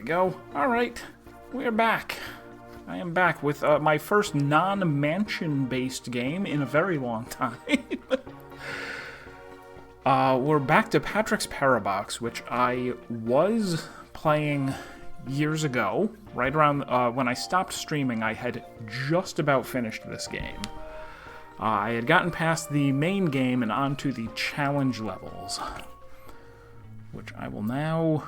we go. Alright, we're back. I am back with my first non-mansion-based game in a very long time. We're back to Patrick's Parabox, which I was playing years ago. Right around when I stopped streaming, I had just about finished this game. I had gotten past the main game and onto the challenge levels, which I will now...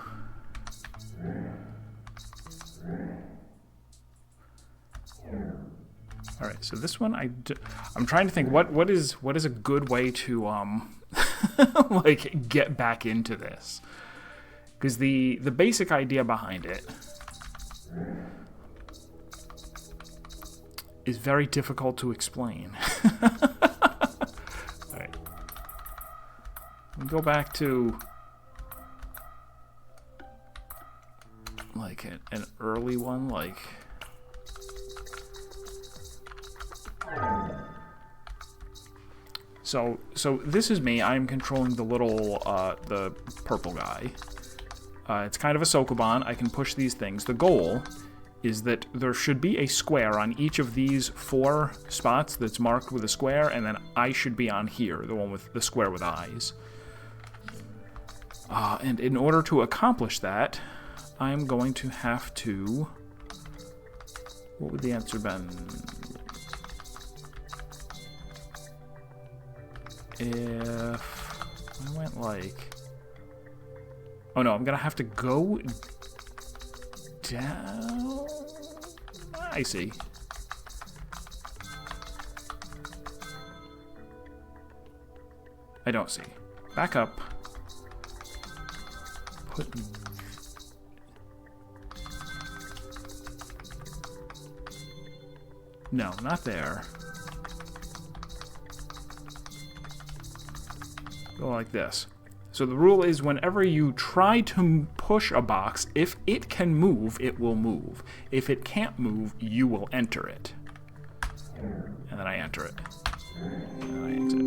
Alright, so this one, I'm trying to think, what is a good way to, like, get back into this? Because the basic idea behind it is very difficult to explain. Alright. We go back to, like, an early one, like... So this is me. I'm controlling the little, the purple guy. It's kind of a Sokoban. I can push these things. The goal is that there should be a square on each of these 4 spots that's marked with a square, and then I should be on here, the one with the square with eyes. And in order to accomplish that, I'm going to have to... What would the answer been? If I went like... Oh no, I'm gonna have to go down... I see. I don't see. Back up. Put... No, not there. Go like this. So the rule is whenever you try to push a box, if it can move, it will move. If it can't move, you will enter it. And then I enter it. And then I exit.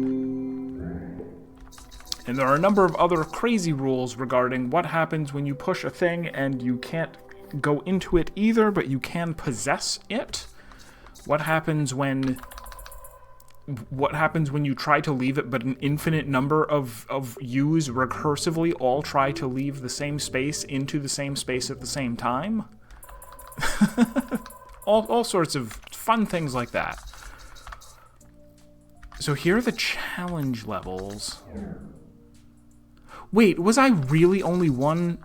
And there are a number of other crazy rules regarding what happens when you push a thing and you can't go into it either, but you can possess it. What happens when you try to leave it, but an infinite number of yous recursively all try to leave the same space into the same space at the same time? all sorts of fun things like that. So here are the challenge levels. Wait, was I really only one?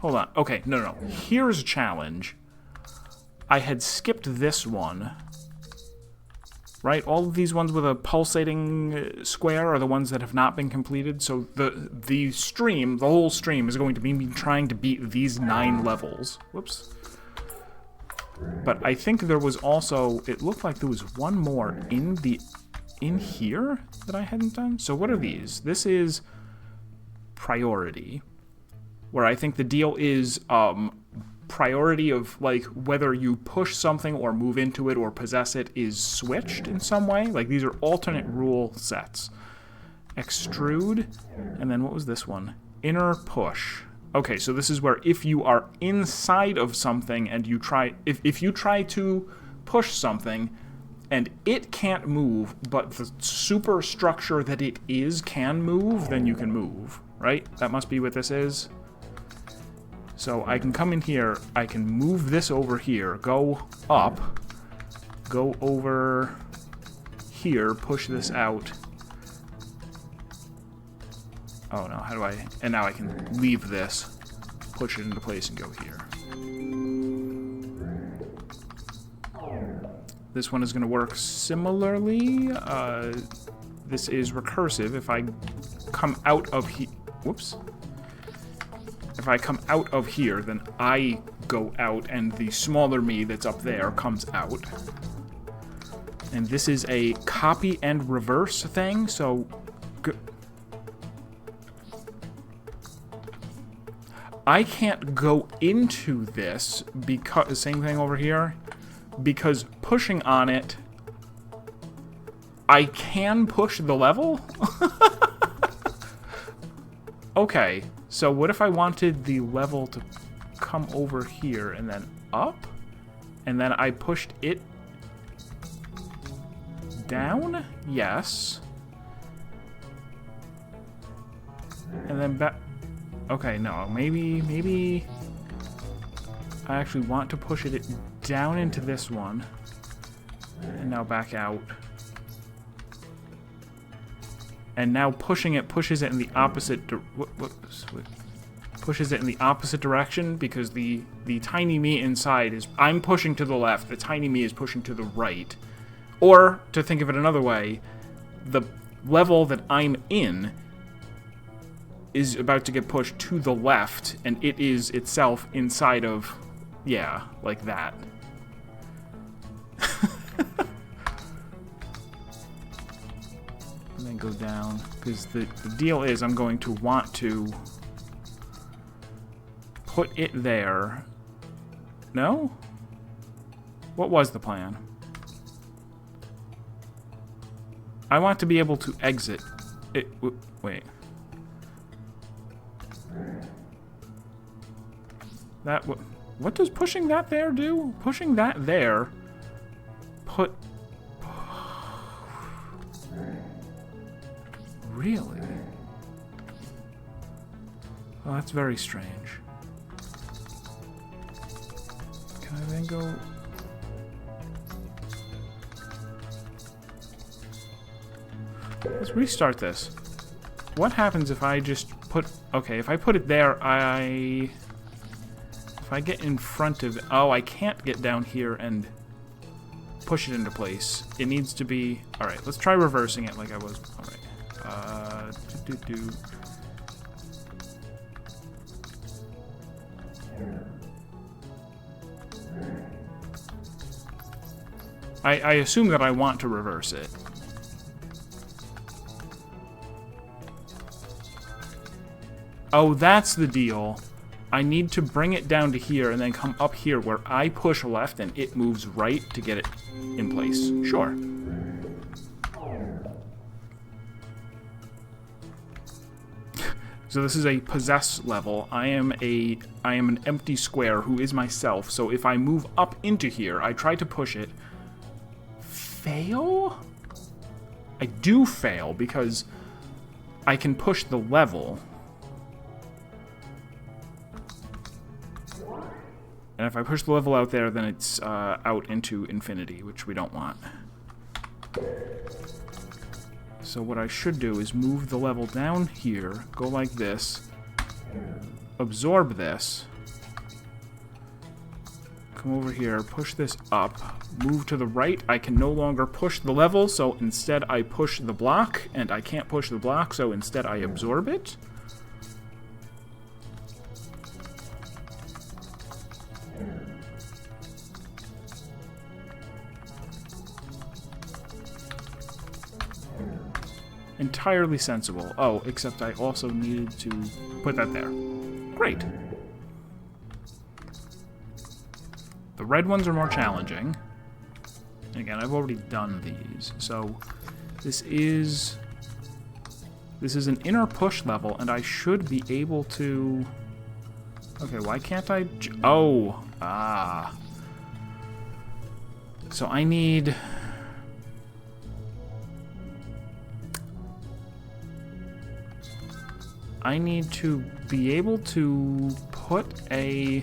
Hold on. Okay, no. Here's a challenge. I had skipped this one. Right? All of these ones with a pulsating square are the ones that have not been completed. So the whole stream is going to be me trying to beat these 9 levels. Whoops. But I think there was also, it looked like there was one more in here that I hadn't done. So what are these? This is priority, where I think the deal is priority of, like, whether you push something or move into it or possess it is switched in some way. Like, these are alternate rule sets. Extrude, and then what was this one? Inner push. Okay, so this is where if you are inside of something and you try... If you try to push something and it can't move, but the superstructure that it is can move, then you can move, right? That must be what this is. So I can come in here, I can move this over here, go up, go over here, push this out. Oh no, how do I... And now I can leave this, push it into place and go here. This one is going to work similarly. This is recursive. If I come out of here... Whoops. If I come out of here, then I go out, and the smaller me that's up there comes out. And this is a copy and reverse thing, so... I can't go into this, because... Same thing over here. Because pushing on it... I can push the level? Okay. So what if I wanted the level to come over here and then up? And then I pushed it down? Yes. And then back. Okay, no, maybe I actually want to push it down into this one. And now back out. And now pushing it pushes it in the opposite pushes it in the opposite direction, because the tiny me inside is, I'm pushing to the left, the tiny me is pushing to the right. Or, to think of it another way, the level that I'm in is about to get pushed to the left, and it is itself inside of, yeah, like that. And then go down, because the deal is I'm going to want to put it there. No? What was the plan? I want to be able to exit it. Wait. That what does pushing that there do? Pushing that there put. Really? Well, that's very strange. Can I then go? Let's restart this. What happens if I just put... Okay, if I put it there, if I get in front of... Oh, I can't get down here and push it into place. It needs to be... Alright, let's try reversing it like I was... Alright. I assume that I want to reverse it. Oh, that's the deal. I need to bring it down to here and then come up here where I push left and it moves right to get it in place. Sure. So this is a possess level. I am an empty square who is myself. So if I move up into here, I try to push it. Fail? I do fail because I can push the level. And if I push the level out there, then it's out into infinity, which we don't want. So what I should do is move the level down here, go like this, absorb this, come over here, push this up, move to the right. I can no longer push the level, so instead I push the block, and I can't push the block, so instead I absorb it. Entirely sensible. Oh, except I also needed to put that there. Great. The red ones are more challenging. And again, I've already done these. So this is an inner push level, and I should be able to... Okay, why can't I... Oh! Ah. So I need... I need to be able to put a...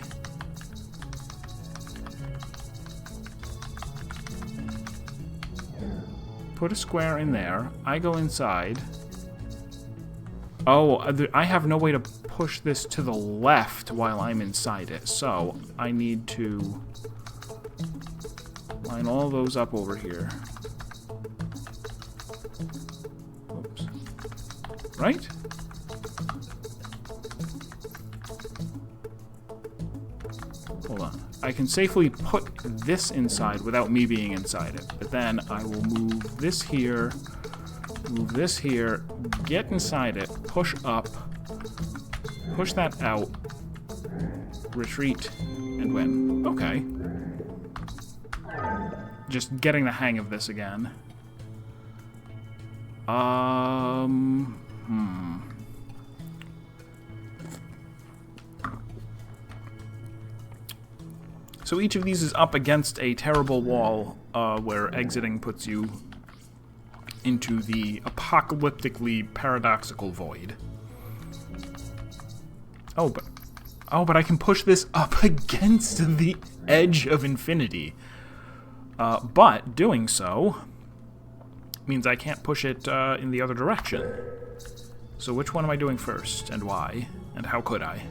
Put a square in there. I go inside. Oh, I have no way to push this to the left while I'm inside it. So, I need to line all those up over here. Oops. Right? Hold on. I can safely put this inside without me being inside it. But then I will move this here, get inside it, push up, push that out, retreat, and win. Okay. Just getting the hang of this again. So each of these is up against a terrible wall where exiting puts you into the apocalyptically paradoxical void. Oh, but I can push this up against the edge of infinity. But doing so means I can't push it in the other direction. So which one am I doing first, and why, and how could I?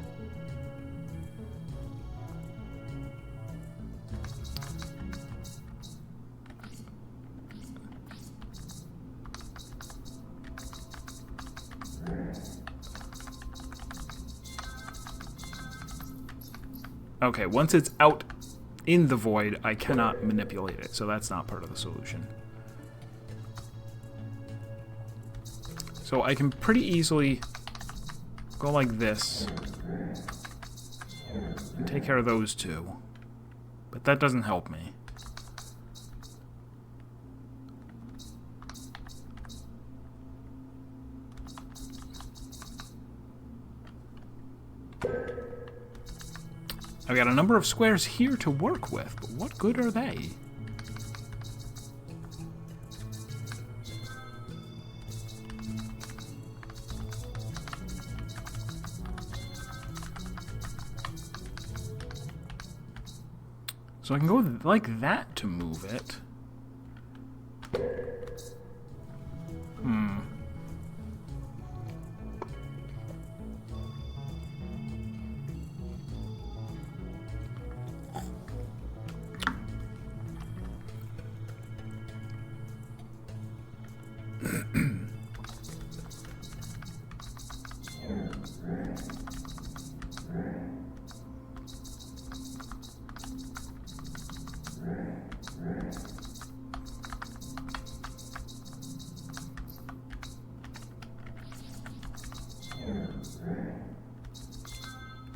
Okay, once it's out in the void, I cannot manipulate it, so that's not part of the solution. So I can pretty easily go like this and take care of those two, but that doesn't help me. I've got a number of squares here to work with, but what good are they? So I can go like that to move it.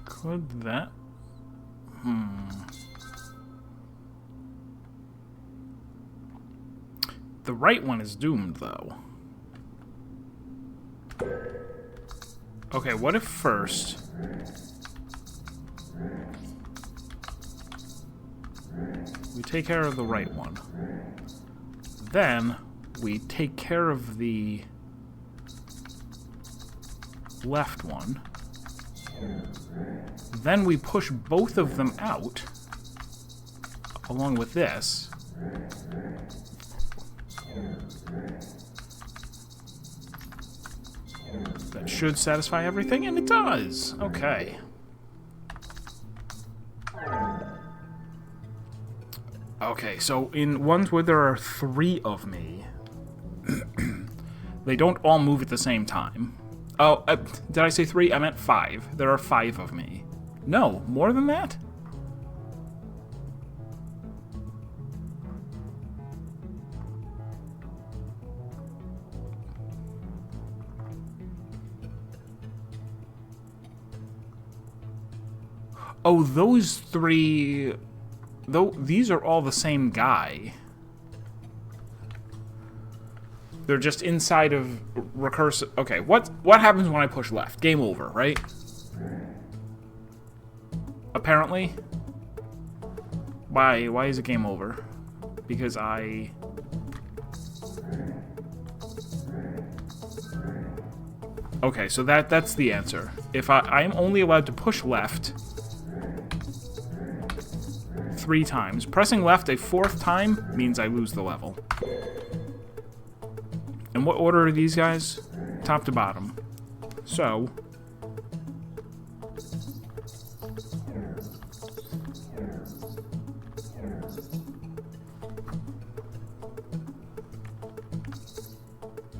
Could that? The right one is doomed, though. Okay, what if first... we take care of the right one. Then, we take care of the left one. Then we push both of them out, along with this. That should satisfy everything, and it does! Okay. Okay, so in ones where there are 3 of me, they don't all move at the same time. Oh, did I say 3? I meant 5. There are 5 of me. No, more than that? Oh, those 3... though these are all the same guy. They're just inside of recursive... Okay, what happens when I push left? Game over, right? Apparently. Why is it game over? Because I... Okay, so that's the answer. If I'm only allowed to push left 3 times. Pressing left a 4th time means I lose the level. And what order are these guys? Top to bottom. So...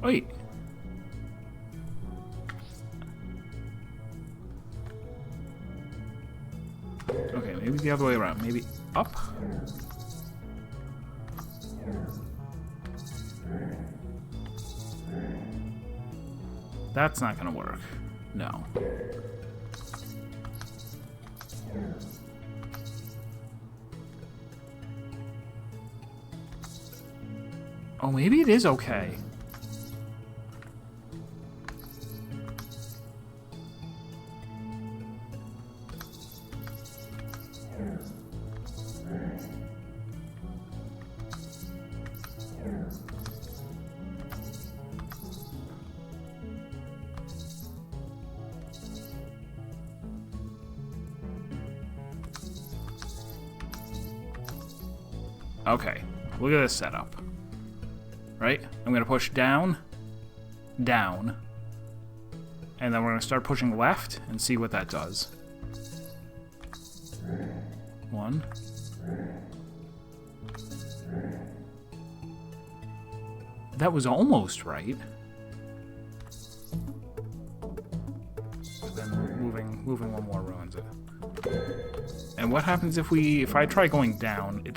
wait. Okay, maybe the other way around. Maybe up? That's not gonna work. No. Oh, maybe it is okay. Okay, look at this setup. Right? I'm going to push down, down, and then we're going to start pushing left and see what that does. 1. That was almost right. But then moving one more ruins it. And what happens if I try going down, it's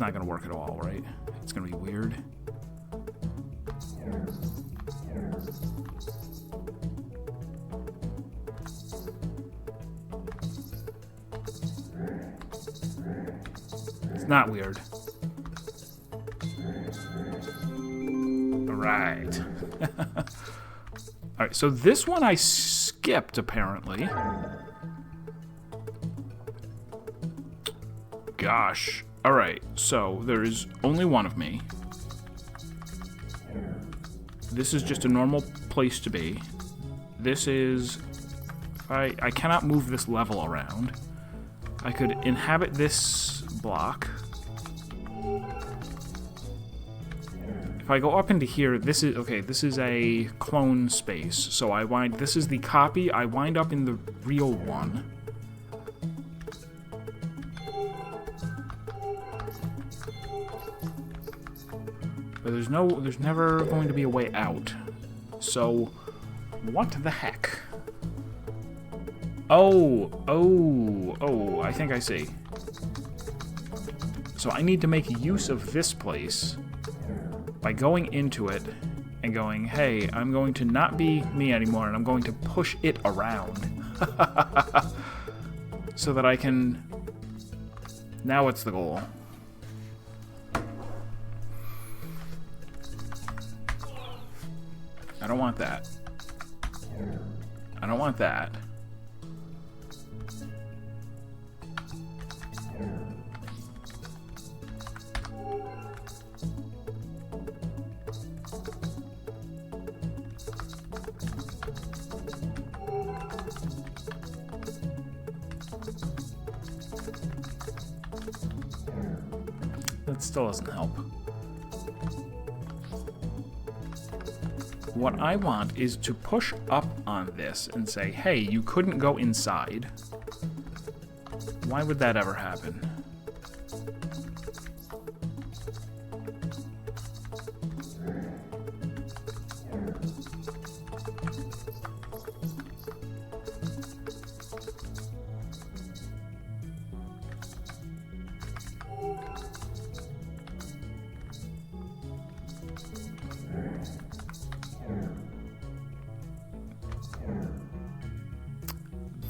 not going to work at all, right? It's going to be weird. It's not weird. Alright. Alright, so this one I skipped, apparently. Gosh. Alright, so there's only one of me. This is just a normal place to be. This is... I cannot move this level around. I could inhabit this block. If I go up into here, this is a clone space. So this is the copy, I wind up in the real one. But there's never going to be a way out. So, what the heck? Oh, I think I see. So I need to make use of this place by going into it and going, hey, I'm going to not be me anymore, and I'm going to push it around. So that I can... Now what's the goal? I don't want that. I don't want that. That still doesn't help. What I want is to push up on this and say, hey, you couldn't go inside. Why would that ever happen?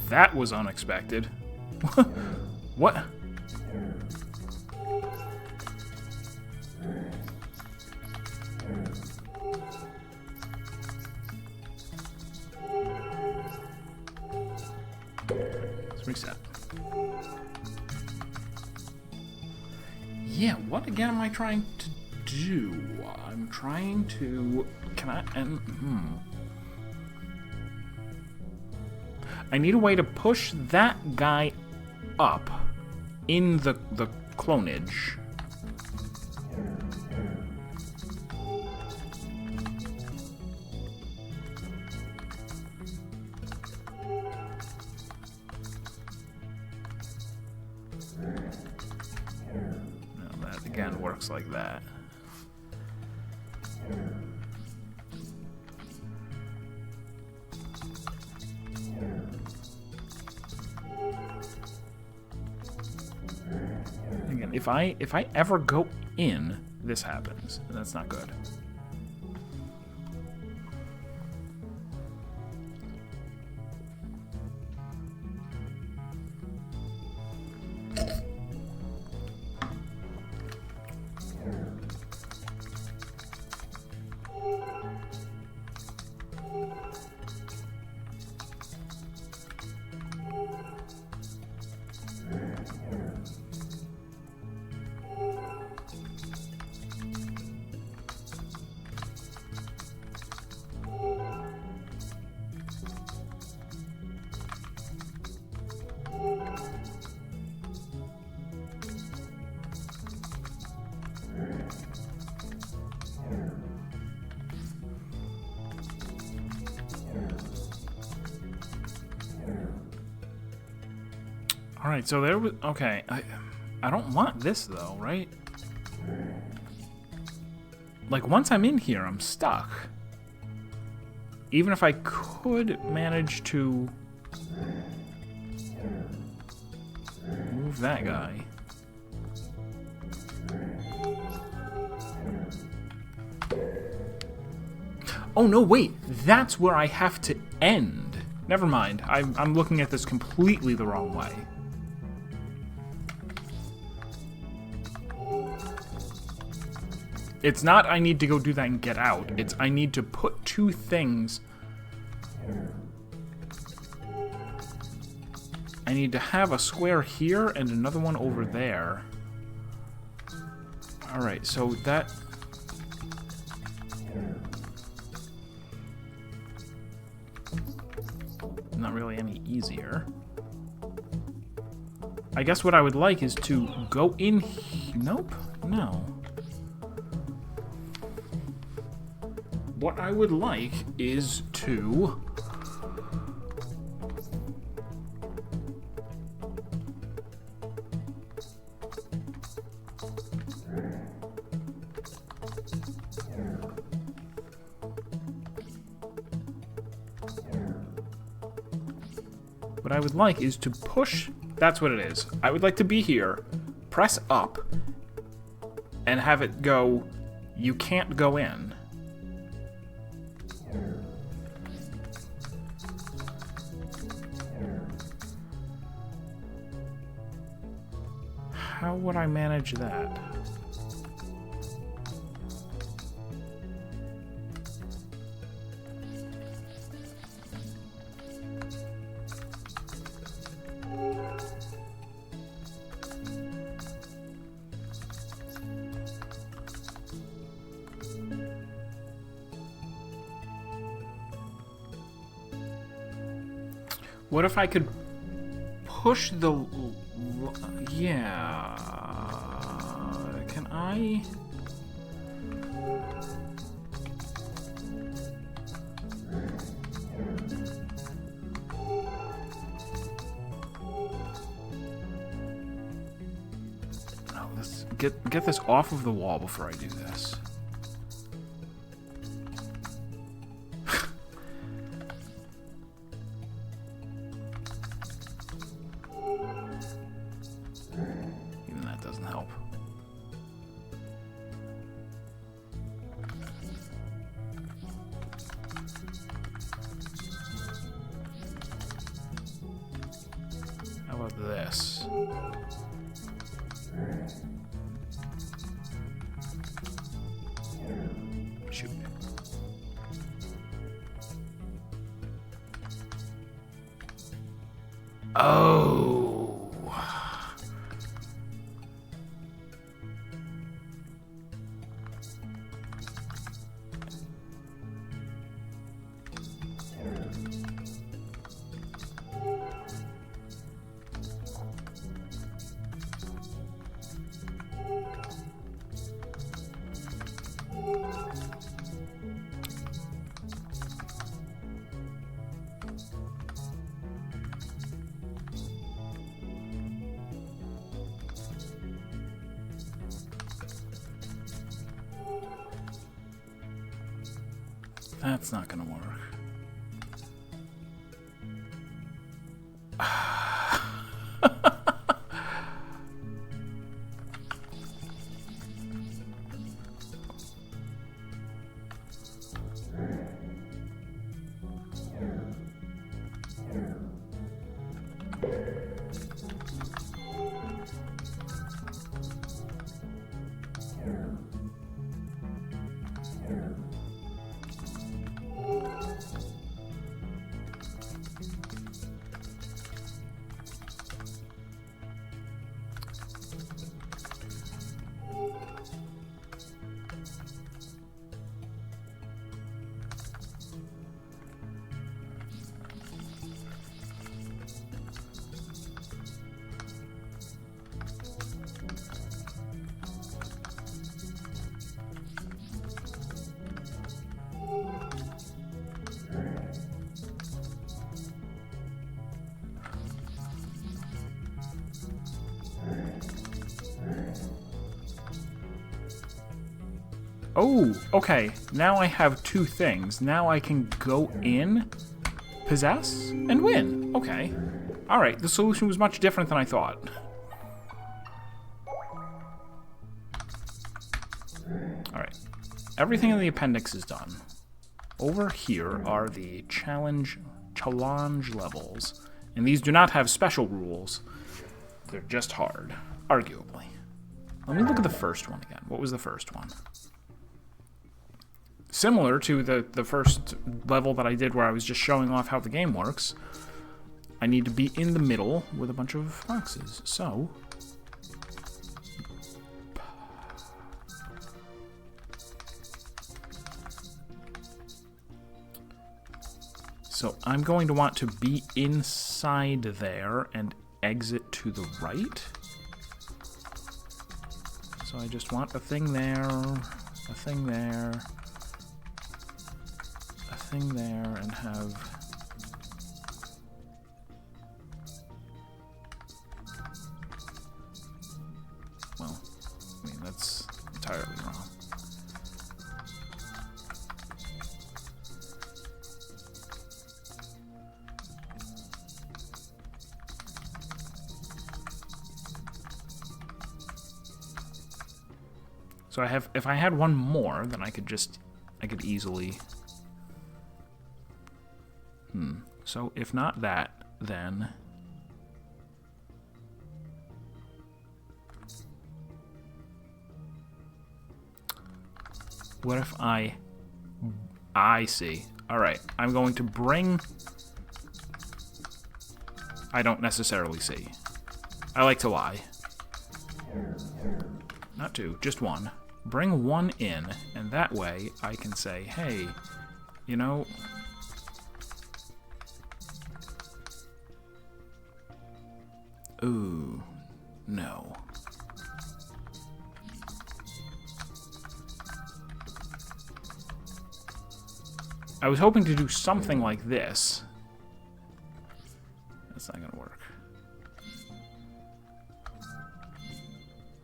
That was unexpected. What? Let's reset. Yeah, what again am I trying to do? I'm trying to... Can I... I need a way to push that guy up in the clonage. Now that again works like that. Again, if I ever go in, this happens, and that's not good. Alright, so there was... Okay, I don't want this, though, right? Like, once I'm in here, I'm stuck. Even if I could manage to... move that guy. Oh, no, wait. That's where I have to end. Never mind. I'm looking at this completely the wrong way. It's not I need to go do that and get out. It's I need to put two things. I need to have a square here and another one over there. Alright, so that... not really any easier. I guess what I would like is to go in... Nope. No. What I would like is to... What I would like is to push... That's what it is. I would like to be here, press up, and have it go, you can't go in. How would I manage that? What if I could push the... Yeah... Can I... Oh, let's get this off of the wall before I do this. This. Shoot. Oh. That's not gonna work. Oh, okay. Now I have two things. Now I can go in, possess, and win. Okay. Alright, the solution was much different than I thought. Alright. Everything in the appendix is done. Over here are the challenge levels. And these do not have special rules. They're just hard, arguably. Let me look at the first one again. What was the first one? Similar to the first level that I did where I was just showing off how the game works, I need to be in the middle with a bunch of boxes. So I'm going to want to be inside there and exit to the right. So I just want a thing there, a thing there, a thing there, and have... Well, I mean, that's entirely wrong. So I have, if I had one more, then I could easily... So if not that, then... What if I see. Alright, I'm going to bring... I don't necessarily see. I like to lie. Not two, just one. Bring one in, and that way I can say, hey, you know... Ooh, no. I was hoping to do something like this. That's not gonna work.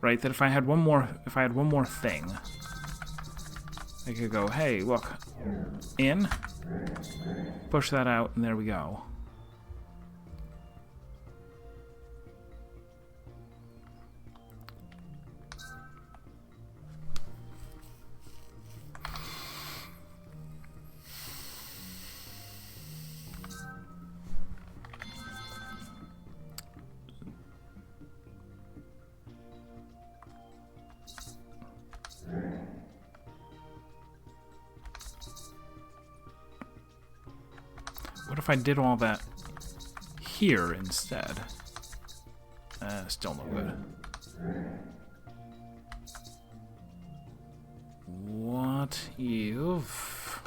Right, that if I had one more thing, I could go, hey, look, in, push that out, and there we go. What if I did all that here instead? Still no good. What if...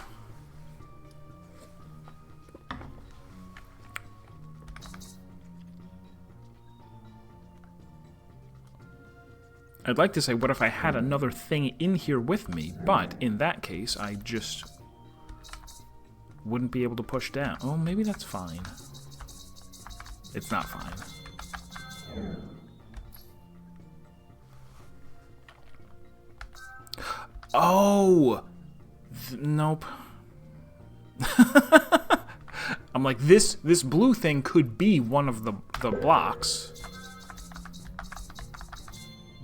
I'd like to say, what if I had another thing in here with me, but in that case, I just wouldn't be able to push down. Oh, maybe that's fine. It's not fine. Oh! Nope. I'm like, this blue thing could be one of the blocks.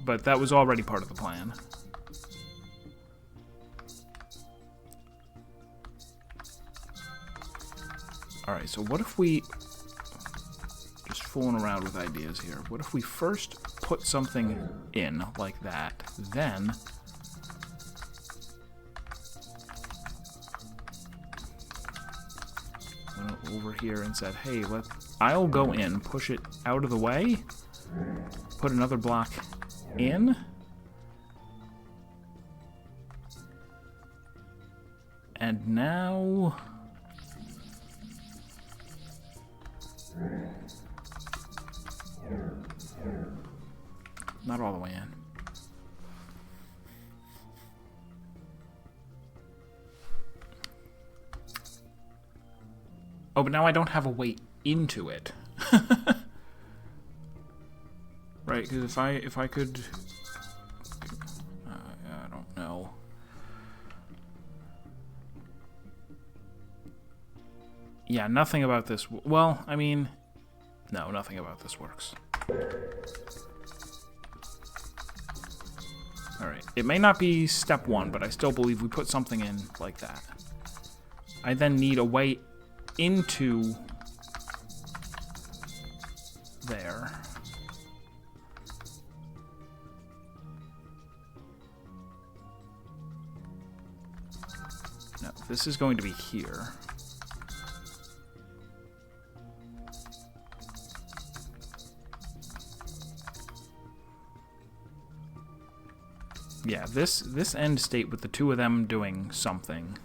But that was already part of the plan. Alright, so what if we... Just fooling around with ideas here. What if we first put something in like that, then... went over here and said, hey, I'll go in, push it out of the way, put another block in, and now... Not all the way in. Oh, but now I don't have a way into it. Right, because if I could... I don't know. Yeah, nothing about this... Well, I mean... No, nothing about this works. Alright, it may not be step 1, but I still believe we put something in like that. I then need a way into there. No, this is going to be here. Yeah, this end state with the two of them doing something.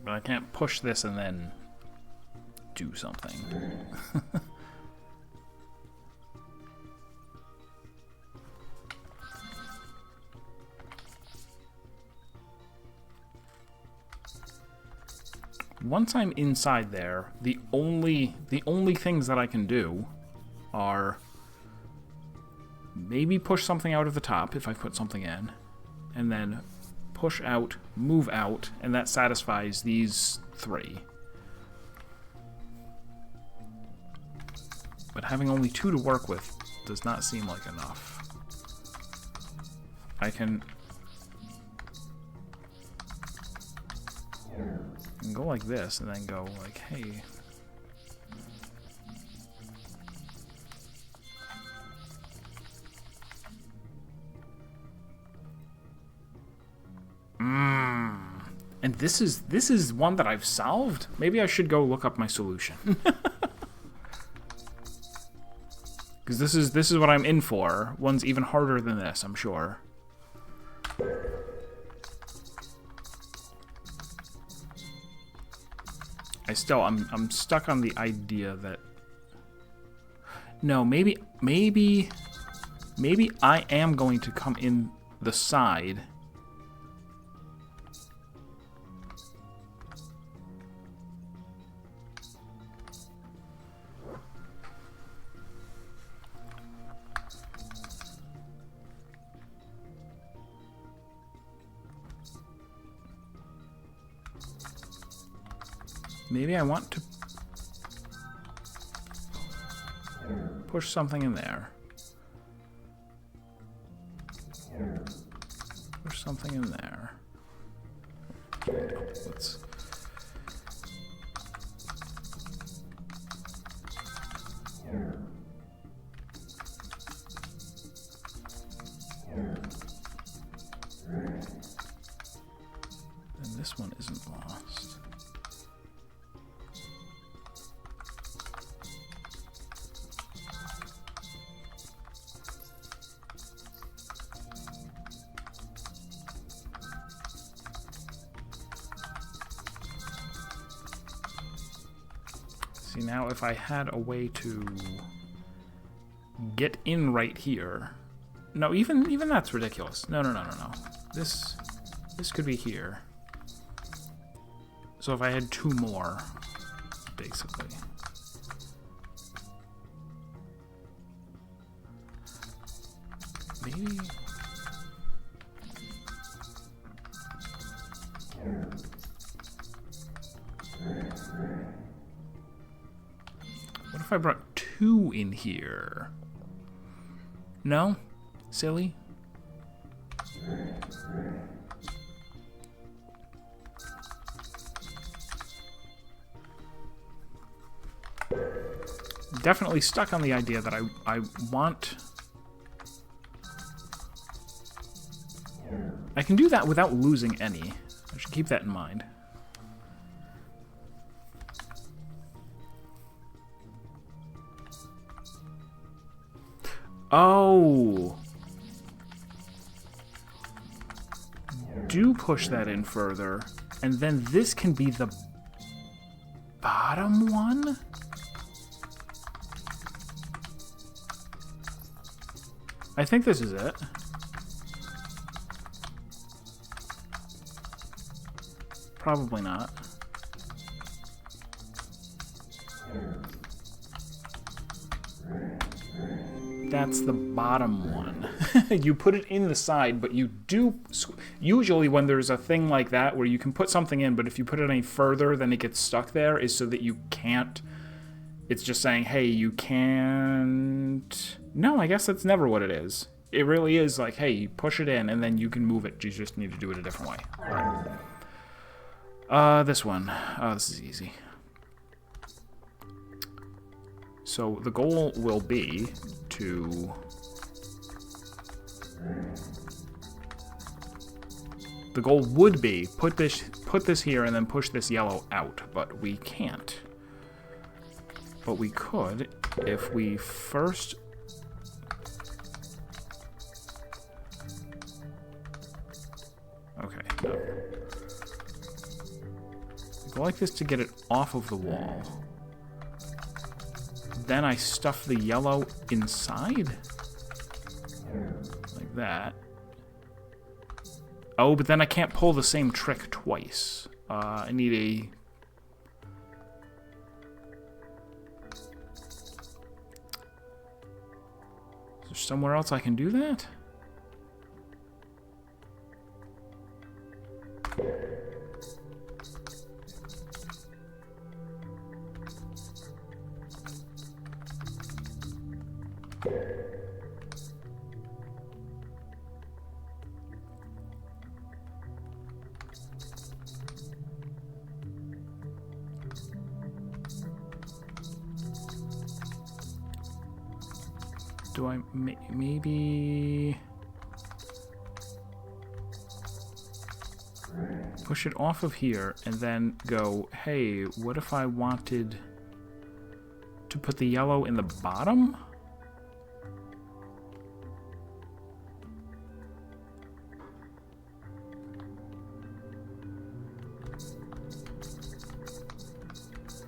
But I can't push this and then do something. Once I'm inside there, the only things that I can do are maybe push something out of the top if I put something in, and then push out, move out, and that satisfies these 3. But having only 2 to work with does not seem like enough. I can go like this and then go like, hey. And this is one that I've solved? Maybe I should go look up my solution. Because this is what I'm in for. One's even harder than this, I'm sure. I'm stuck on the idea that... No, maybe I am going to come in the side. Maybe I want to push something in there. Push something in there. Let's... And this one isn't lost. See, now if I had a way to get in right here. No, even that's ridiculous. No. This could be here. So if I had 2 more, basically. Maybe... What if I brought 2 in here? No? Silly? Definitely stuck on the idea that I want... I can do that without losing any. I should keep that in mind. Oh! Do push that in further, and then this can be the bottom one? I think this is it. Probably not. That's the bottom one. You put it in the side, but you do... Usually when there's a thing like that where you can put something in, but if you put it any further, then it gets stuck there, is so that you can't... It's just saying, hey, you can't... No, I guess that's never what it is. It really is like, hey, you push it in, and then you can move it. You just need to do it a different way. Alright. This one. Oh, this is easy. So the goal will be to... The goal would be put this here and then push this yellow out, but we can't. But we could if we first... Okay, no. Go like this to get it off of the wall. Then I stuff the yellow inside? Like that. Oh, but then I can't pull the same trick twice. I need a... Is there somewhere else I can do that? Do I maybe push it off of here and then go, hey, what if I wanted to put the yellow in the bottom?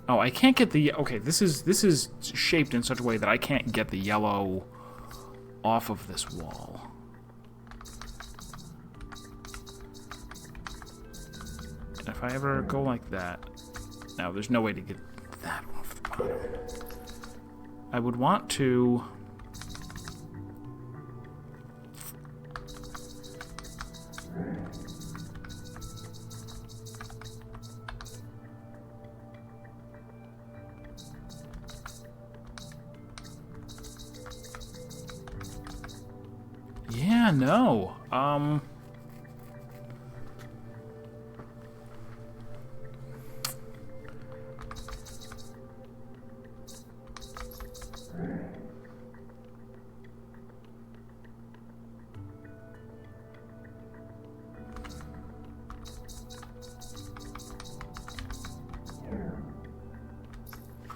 Oh, I can't get the... Okay, this is shaped in such a way that I can't get the yellow off of this wall. And if I ever go like that... No, there's no way to get that off the bottom. I would want to... Yeah, no.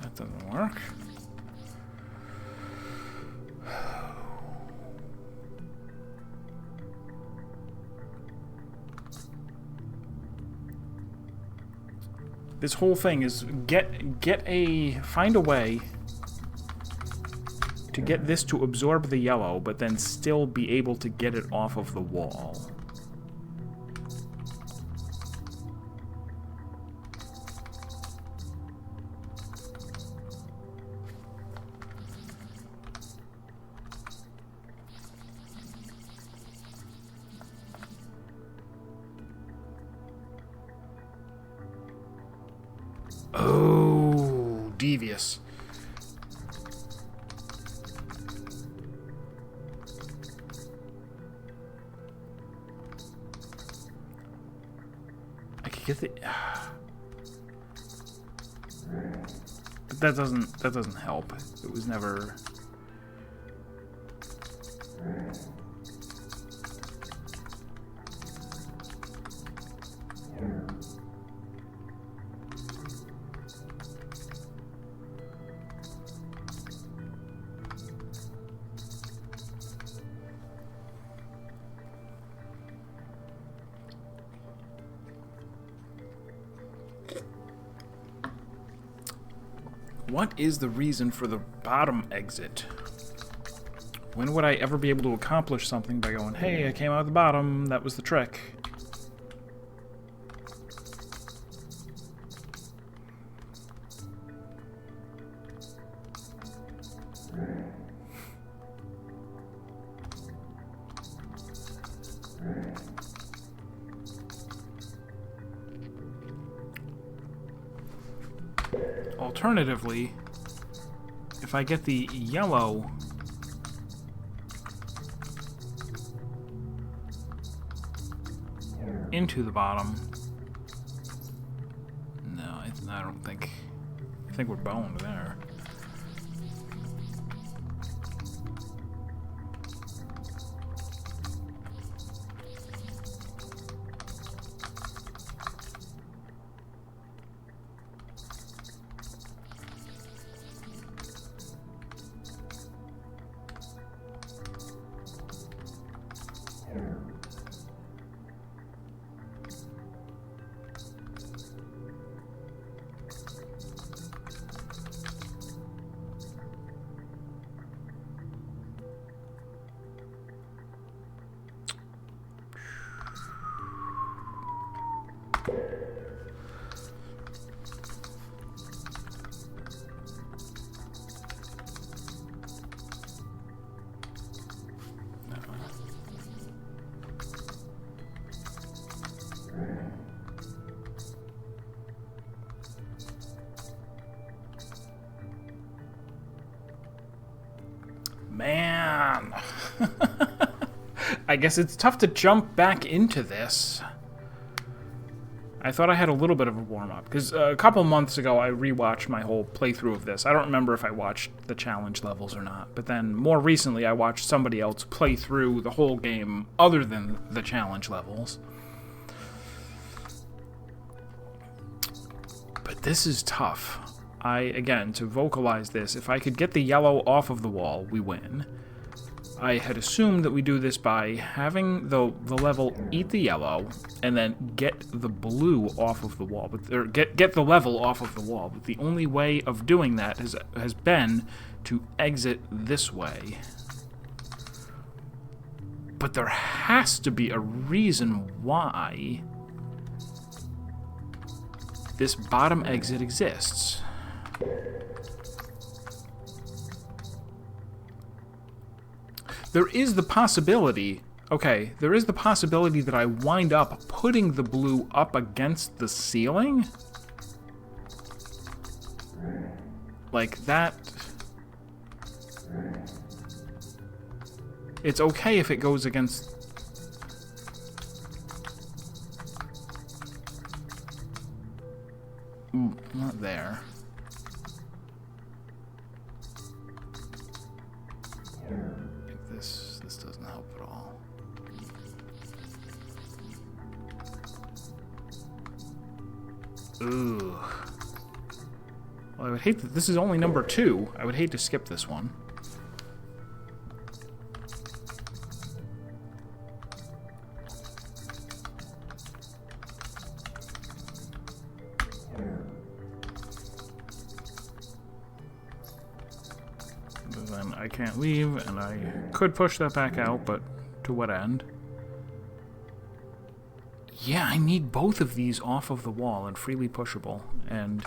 That doesn't work. This whole thing is find a way to get this to absorb the yellow, but then still be able to get it off of the wall. Oh, devious. I could get the... But that doesn't help. It was never... What is the reason for the bottom exit? When would I ever be able to accomplish something by going, hey, I came out the bottom, that was the trick? Alternatively, if I get the yellow into the bottom, no, I don't think. I think we're boned there. Man. I guess it's tough to jump back into this. I thought I had a little bit of a warm-up, because a couple months ago I rewatched my whole playthrough of this. I don't remember if I watched the challenge levels or not, but then more recently I watched somebody else play through the whole game other than the challenge levels. But this is tough. Again, to vocalize this, if I could get the yellow off of the wall, we win. I had assumed that we do this by having the level eat the yellow, and then get the blue off of the wall, or get the level off of the wall. But the only way of doing that has been to exit this way. But there has to be a reason why this bottom exit exists. There is the possibility, okay, there is the possibility that I wind up putting the blue up against the ceiling. Like that. It's okay if it goes against... Ooh, not there. This doesn't help at all. Ooh. Well, I would hate that this is only number 2. I would hate to skip this one. Then I can't leave, and I could push that back out, but to what end? Yeah, I need both of these off of the wall and freely pushable, and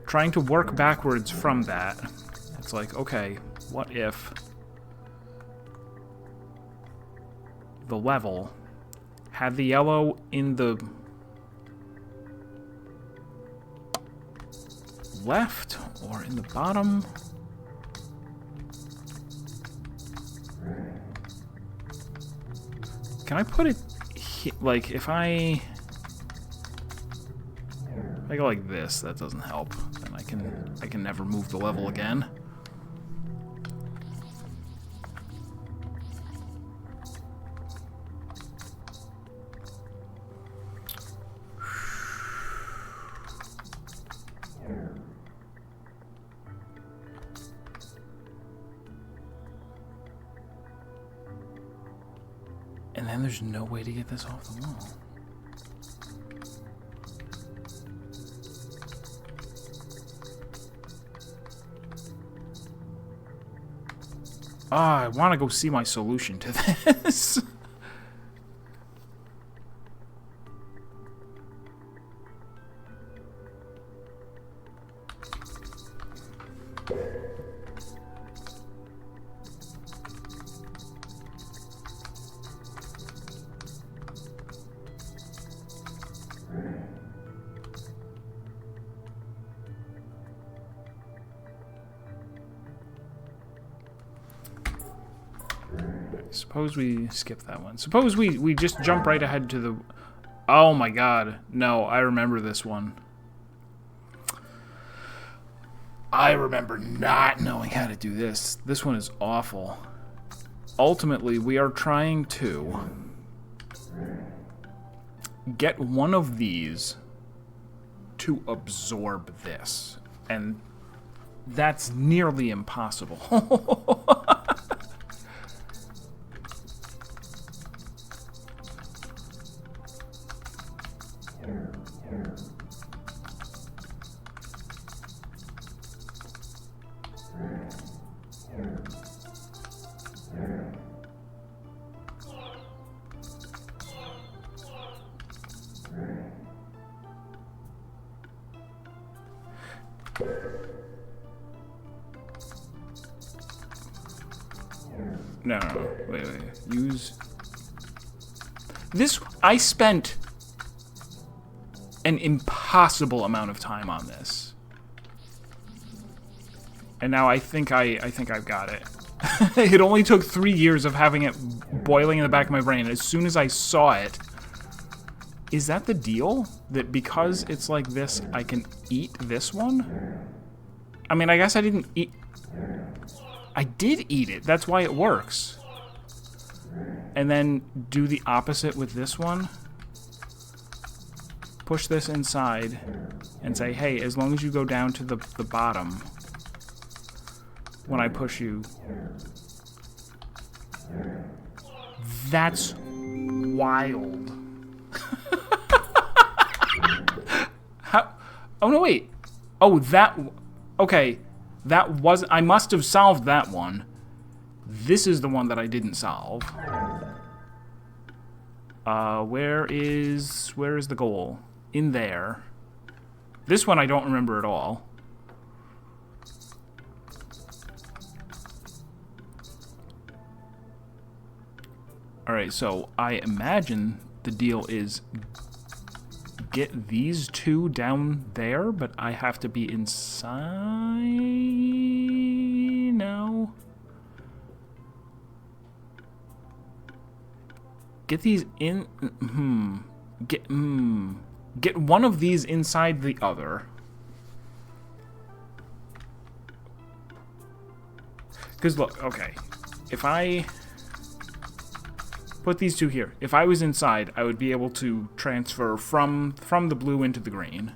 trying to work backwards from that, it's like, okay, what if the level had the yellow in the left or in the bottom? Can I put it like if I go like this? That doesn't help. Then I can never move the level again. And then there's no way to get this off the wall. I want to go see my solution to this. Suppose we skip that one. Suppose we just jump right ahead to the... Oh my god. No, I remember this one. I remember not knowing how to do this. This one is awful. Ultimately, we are trying to get one of these to absorb this. And that's nearly impossible. No. Wait. Use... This... I spent an impossible amount of time on this. And now I think I've got it. It only took 3 years of having it boiling in the back of my brain. As soon as I saw it... Is that the deal? That because it's like this, I can eat this one? I mean, I guess I didn't eat... I did eat it. That's why it works. And then do the opposite with this one. Push this inside and say, hey, as long as you go down to the bottom, when I push you... That's wild. How? Oh, no, wait. Oh, that... Okay. That was... I must have solved that one. This is the one that I didn't solve. Where is the goal? In there. This one I don't remember at all. Alright, so I imagine the deal is get these two down there, but I have to be inside... No. Get these in... Get one of these inside the other. Because look, okay. If I... Put these two here. If I was inside, I would be able to transfer from the blue into the green,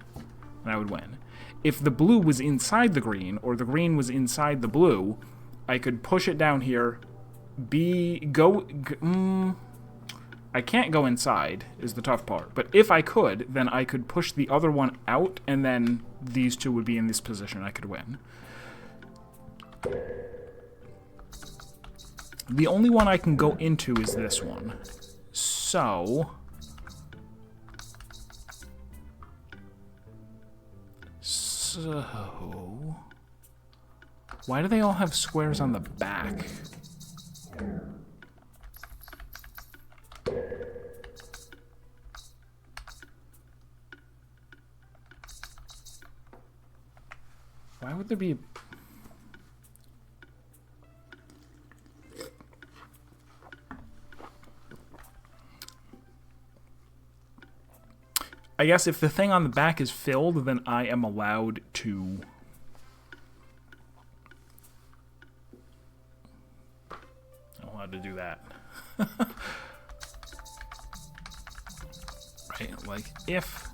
and I would win. If the blue was inside the green, or the green was inside the blue, I could push it down here, I can't go inside, is the tough part. But if I could, then I could push the other one out, and then these two would be in this position. I could win. The only one I can go into is this one. So... Why do they all have squares on the back? Why would there be... I guess if the thing on the back is filled, then I am allowed to... I'm allowed to do that. Right, like if...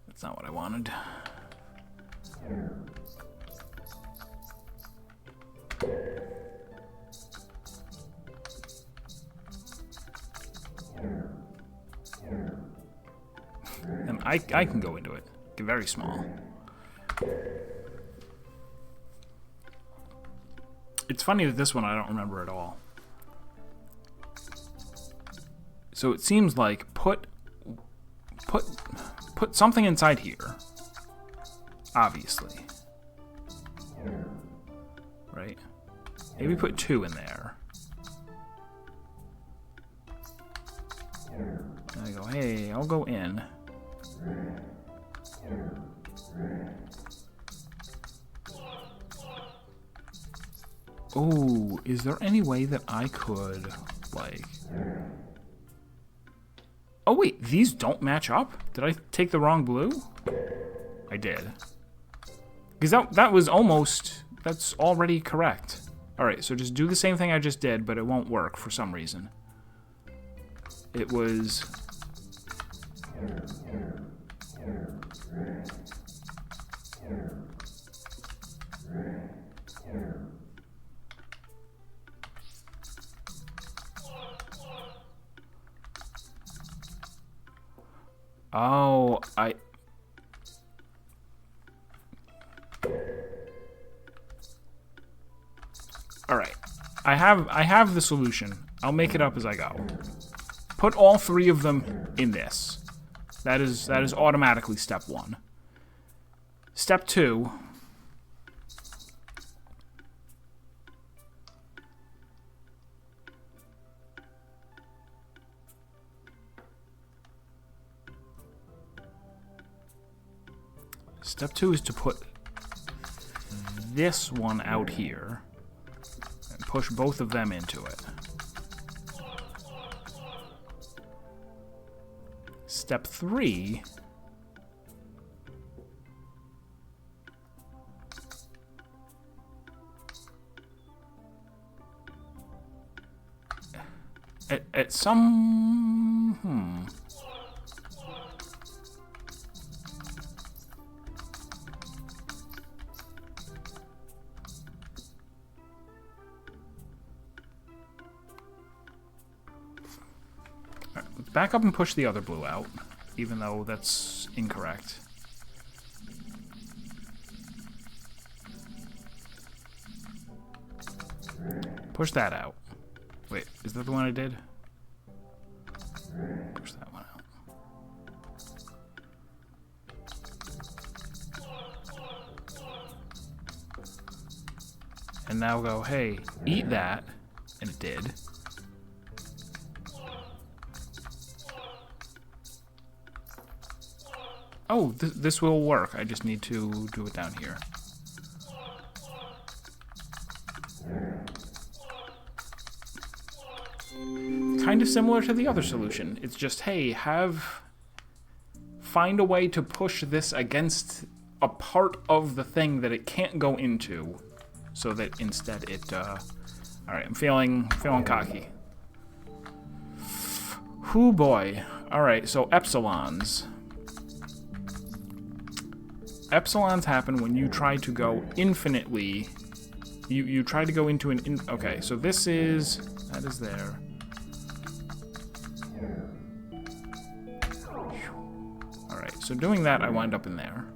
That's not what I wanted. And I can go into it. Get very small. It's funny that this one I don't remember at all. So it seems like put something inside here. Obviously. Right? Maybe put 2 in there. And I go, hey, I'll go in. Oh, is there any way that I could, like... Oh, wait, these don't match up? Did I take the wrong blue? I did. Because that was almost... That's already correct. Alright, so just do the same thing I just did, but it won't work for some reason. It was... Oh, Alright. I have the solution. I'll make it up as I go. Put all three of them in this. That is automatically step one. Step two. Step two is to put this one out here and push both of them into it. Step three at some Let's back up and push the other blue out, even though that's incorrect. Push that out. Wait, is that the one I did? Push that one out. And now go, hey, eat that. And it did. Oh, this will work. I just need to do it down here. Kind of similar to the other solution. It's just, hey, find a way to push this against a part of the thing that it can't go into, so that instead it, alright, I'm feeling cocky. Whoo boy. Alright, so epsilons. Epsilons happen when you try to go infinitely. You try to go into an... okay, so this is... that is there. Alright, so doing that, I wind up in there.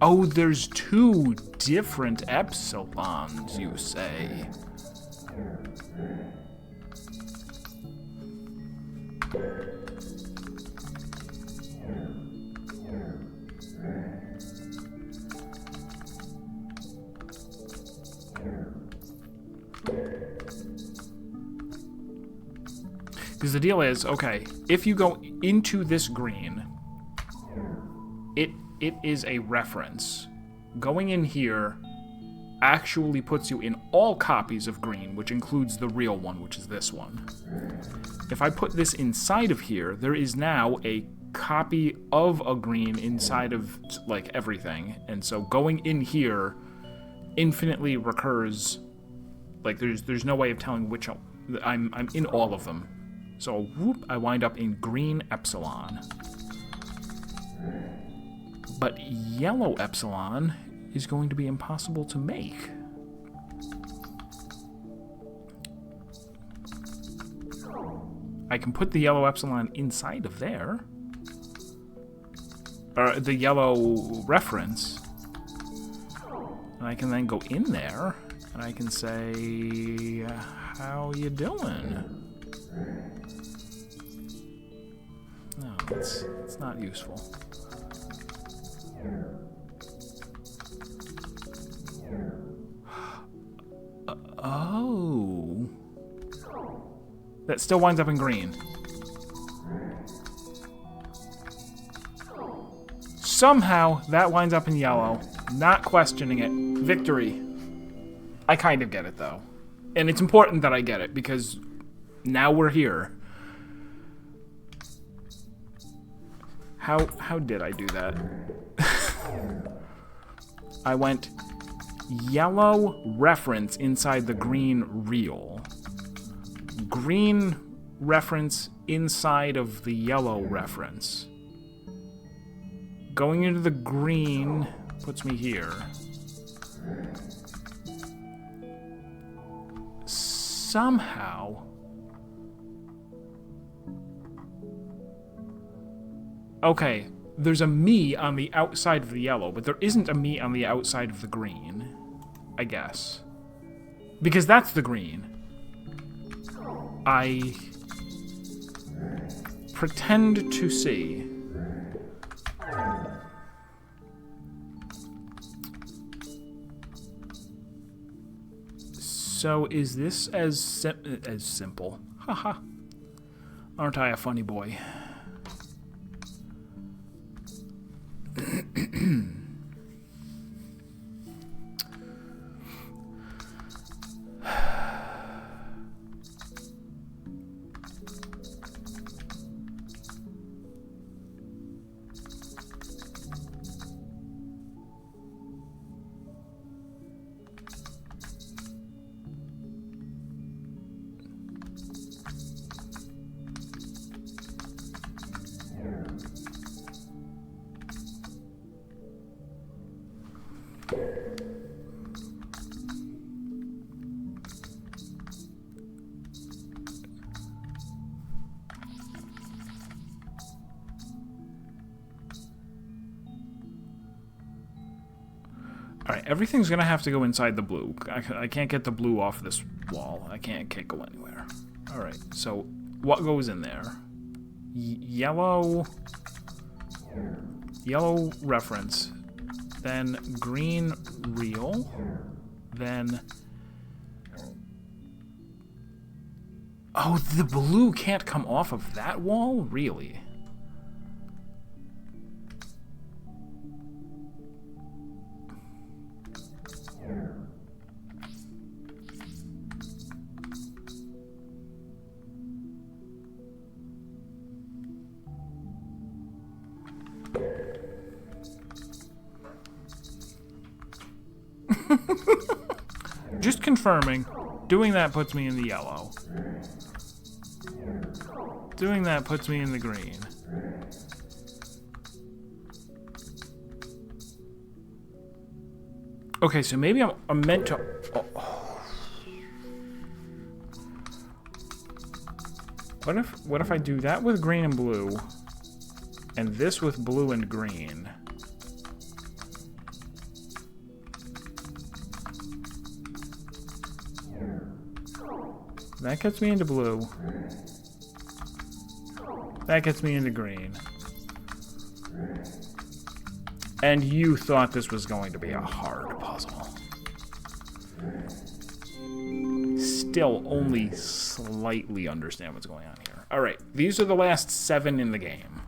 Oh, there's two different epsilons, you say. Because the deal is, okay, if you go into this green, it is a reference. Going in here actually puts you in all copies of green, which includes the real one, which is this one. If I put this inside of here, there is now a copy of a green inside of, like, everything. And so going in here infinitely recurs. Like, there's no way of telling which... I'm in all of them. So, whoop, I wind up in green epsilon. But yellow epsilon is going to be impossible to make. I can put the yellow epsilon inside of there. Or the yellow reference. And I can then go in there, and I can say, how you doing? No, it's not useful. Oh. That still winds up in somehow that winds up in yellow. Not questioning it. Victory. I kind of get it, though. And it's important that I get it, because now we're here. How did I do that? I went yellow reference inside the green real. Green reference inside of the yellow reference. Going into the green puts me here. Somehow... Okay, there's a me on the outside of the yellow, but there isn't a me on the outside of the green, I guess. Because that's the green. I pretend to see. So is this as simple? Haha. Aren't I a funny boy? Alright, everything's gonna have to go inside the blue. I can't get the blue off this wall. I can't go anywhere. Alright, so what goes in there? Yellow reference. Then green real. Then... Oh, the blue can't come off of that wall? Really? Just confirming. Doing that puts me in the yellow. Doing that puts me in the green. Okay, so maybe I'm meant to... Oh. What if I do that with green and blue, and this with blue and green? That gets me into blue. That gets me into green. And you thought this was going to be a hard puzzle. Still only slightly understand what's going on here. Alright, these are the last 7 in the game.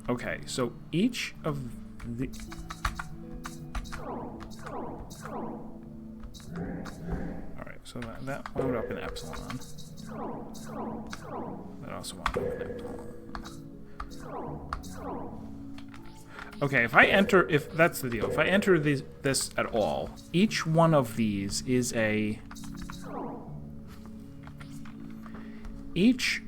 Okay, so each of the... Alright, so that wound up in epsilon. That also wound up in epsilon. Okay, if that's the deal, if I enter this at all, each one of these is a... Each...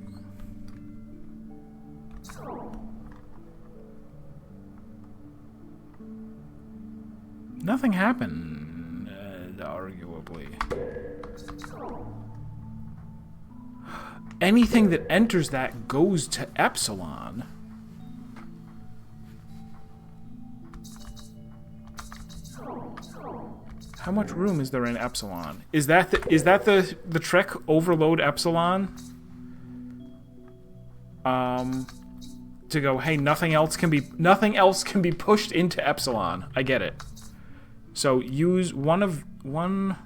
Nothing happened, arguably. Anything that enters that goes to epsilon. How much room is there in epsilon? Is that the trick? Overload epsilon? To to go, hey, nothing else can be pushed into epsilon. I get it. So use one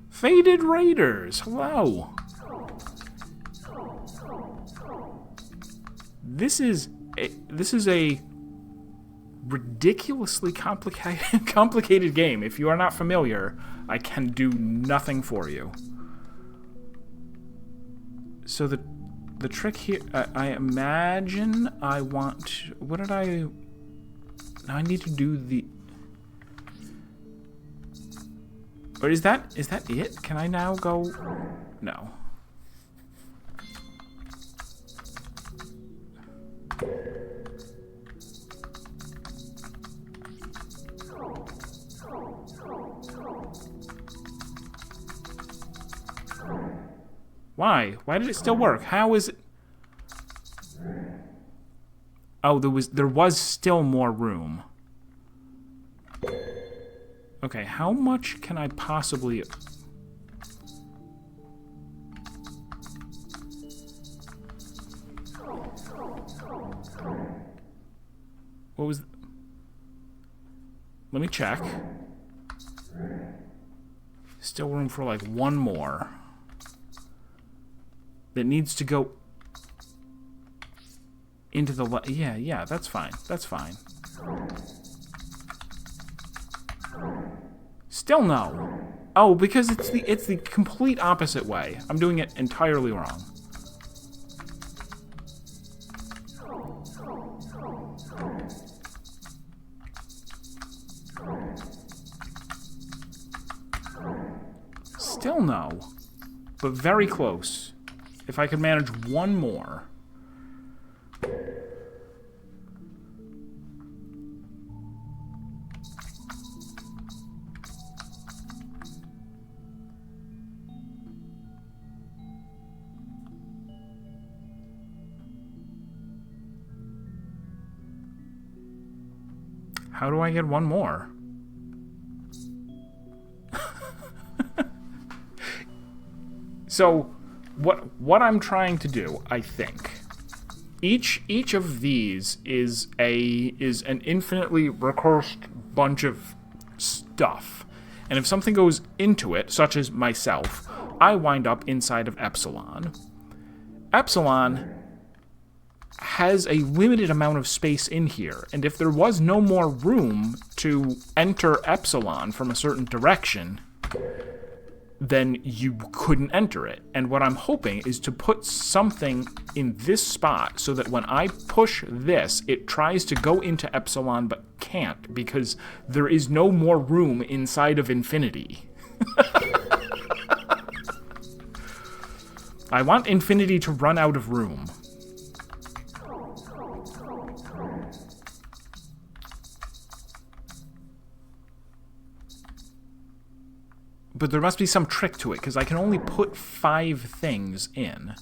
Faded Raiders. Hello. This is a ridiculously complicated game. If you are not familiar, I can do nothing for you. So the trick here, I imagine I want... What did I... Now I need to do the... Or is that it? Can I now go... No. Why? Why did it still work? How is it? Oh, there was still more room. Okay, how much can I possibly... What was... Let me check. Still room for like one more. That needs to go into the... Yeah, that's fine. That's fine. Still no. Oh, because it's the complete opposite way. I'm doing it entirely wrong. Still no. But very close. If I could manage one more. How do I get one more? So, what I'm trying to do, I think, each of these is an infinitely recursed bunch of stuff, and if something goes into it, such as myself, I wind up inside of epsilon. Epsilon has a limited amount of space in here, and if there was no more room to enter epsilon from a certain direction, then you couldn't enter it. And what I'm hoping is to put something in this spot so that when I push this, it tries to go into epsilon but can't, because there is no more room inside of infinity. I want infinity to run out of room. But there must be some trick to it, because I can only put 5 things in.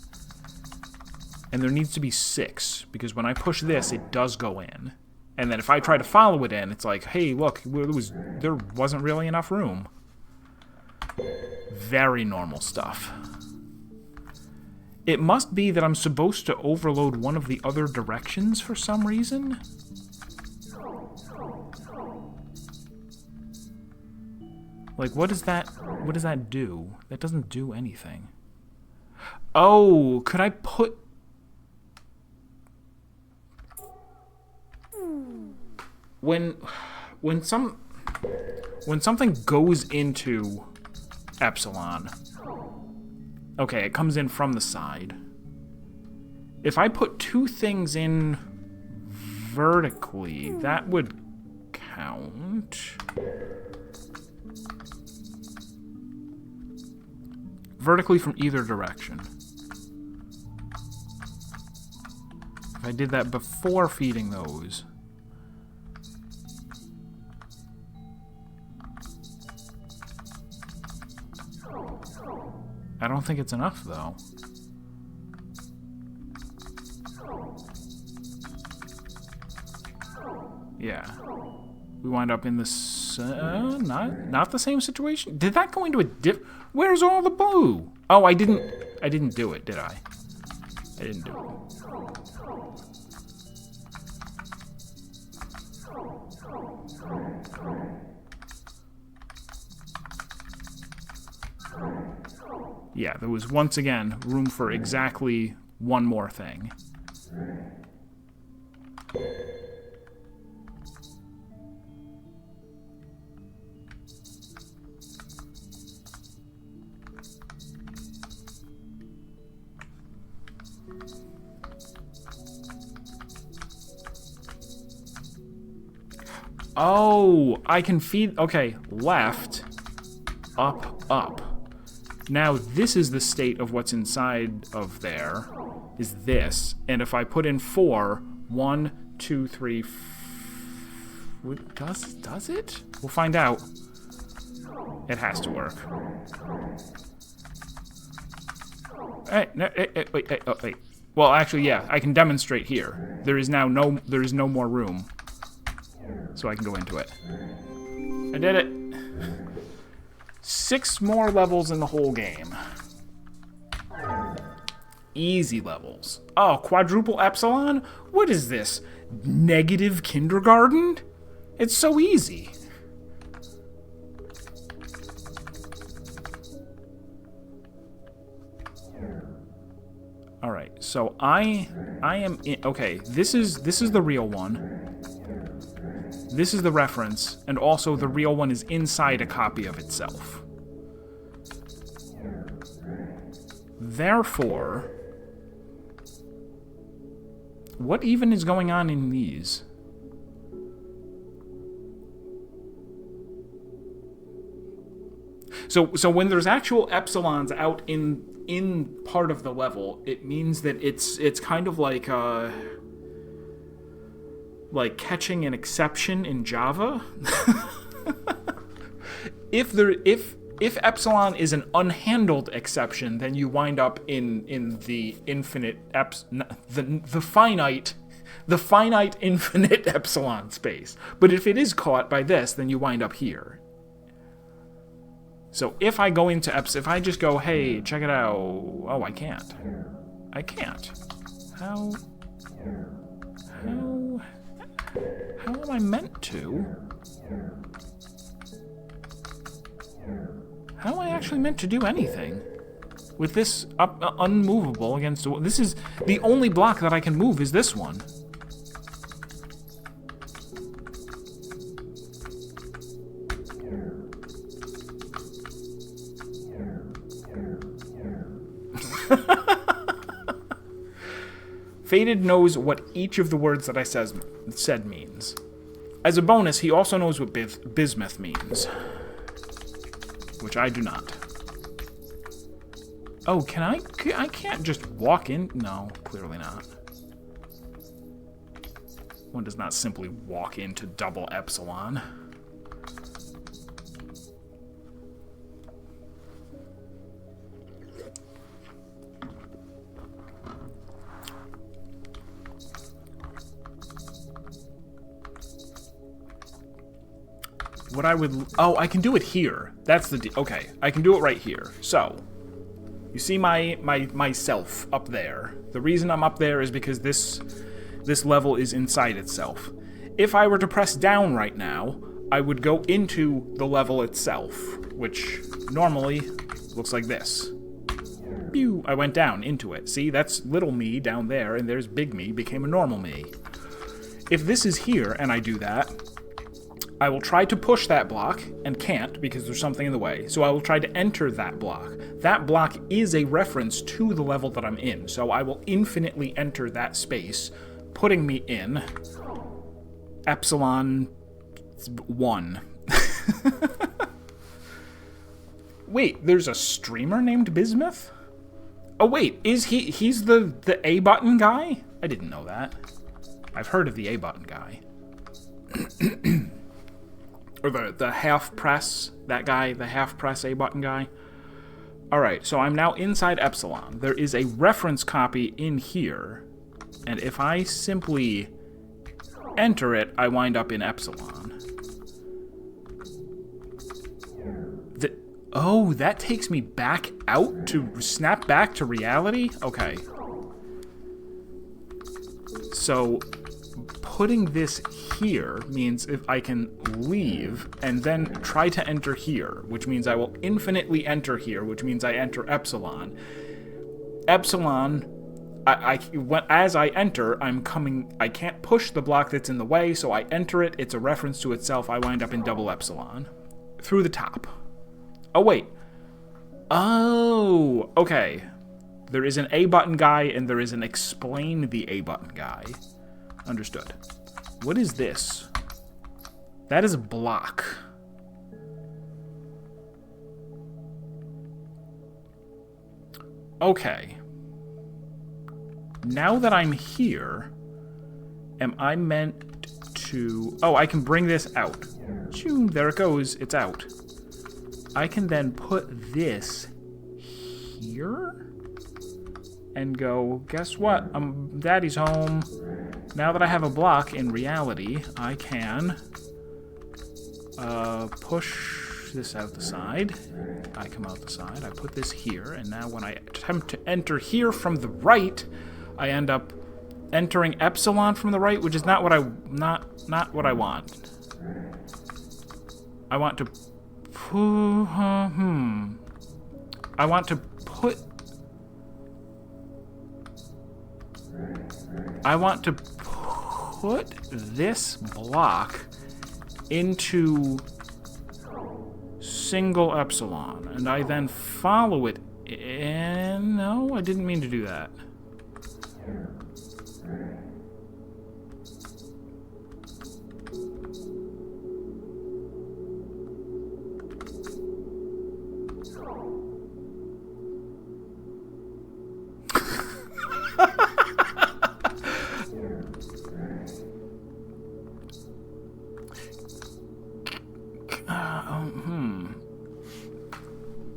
And there needs to be 6, because when I push this, it does go in. And then if I try to follow it in, it's like, hey, look, there wasn't really enough room. Very normal stuff. It must be that I'm supposed to overload one of the other directions for some reason. Like, what does that do? That doesn't do anything. Oh, could I put... When something goes into epsilon, okay, it comes in from the side. If I put 2 things in vertically, that would count. Vertically from either direction. If I did that before feeding those. I don't think it's enough, though. Yeah. We wind up in this... not the same situation. Did that go into a Where's all the blue? Oh, I didn't do it, did I? I didn't do it. Yeah, there was once again room for exactly one more thing. Oh, I can feed... Okay, left, up, up. Now, this is the state of what's inside of there, is this. And if I put in 4, 1, 2, 3... Does it? We'll find out. It has to work. Hey, no, wait. Well, actually, yeah, I can demonstrate here. There is now no more room. So I can go into it. I did it. 6 more levels in the whole game. Easy levels. Oh, quadruple epsilon? What is this? Negative kindergarten? It's so easy. All right. So I am in, okay, this is the real one. This is the reference, and also the real one is inside a copy of itself. Therefore, what even is going on in these? So when there's actual epsilons out in part of the level, it means that it's kind of like catching an exception in Java. If epsilon is an unhandled exception, then you wind up in the infinite the finite infinite epsilon space. But if it is caught by this, then you wind up here. So if I go into if I just go, hey, check it out. Oh, I can't. I can't. How am I meant to? How am I actually meant to do anything with this unmovable against? This is the only block that I can move. Is this one? Faded knows what each of the words that I said means. As a bonus, he also knows what bismuth means. Which I do not. Oh, can I can't just walk in? No, clearly not. One does not simply walk into double epsilon. What I would... Oh, I can do it here. That's the... Okay, I can do it right here. So, you see myself up there. The reason I'm up there is because this level is inside itself. If I were to press down right now, I would go into the level itself, which normally looks like this. Pew! I went down into it. See, that's little me down there, and there's big me became a normal me. If this is here, and I do that... I will try to push that block, and can't because there's something in the way, so I will try to enter that block. That block is a reference to the level that I'm in, so I will infinitely enter that space, putting me in epsilon 1. Wait, there's a streamer named Bismuth? Oh wait, he's the A button guy? I didn't know that. I've heard of the A button guy. Or the half press, that guy, the half press A button guy. Alright, so I'm now inside epsilon. There is a reference copy in here, and if I simply enter it, I wind up in epsilon. Oh, that takes me back out to snap back to reality? Okay. So, putting this here means if I can leave and then try to enter here, which means I will infinitely enter here, which means I enter epsilon. Epsilon, as I enter, I can't push the block that's in the way, so I enter it, it's a reference to itself, I wind up in double epsilon. Through the top. Oh, wait. Oh, okay. There is an A button guy, and there is an explain the A button guy. Understood. What is this? That is a block. Okay. Now that I'm here, am I meant to... Oh, I can bring this out. Choo, there it goes. It's out. I can then put this here and go, guess what? Daddy's home. Now that I have a block, in reality, I can push this out the side. I come out the side. I put this here, and now when I attempt to enter here from the right, I end up entering epsilon from the right, which is not what I not what I want. I want to I want to put this block into single epsilon, and I then follow it in... No, I didn't mean to do that.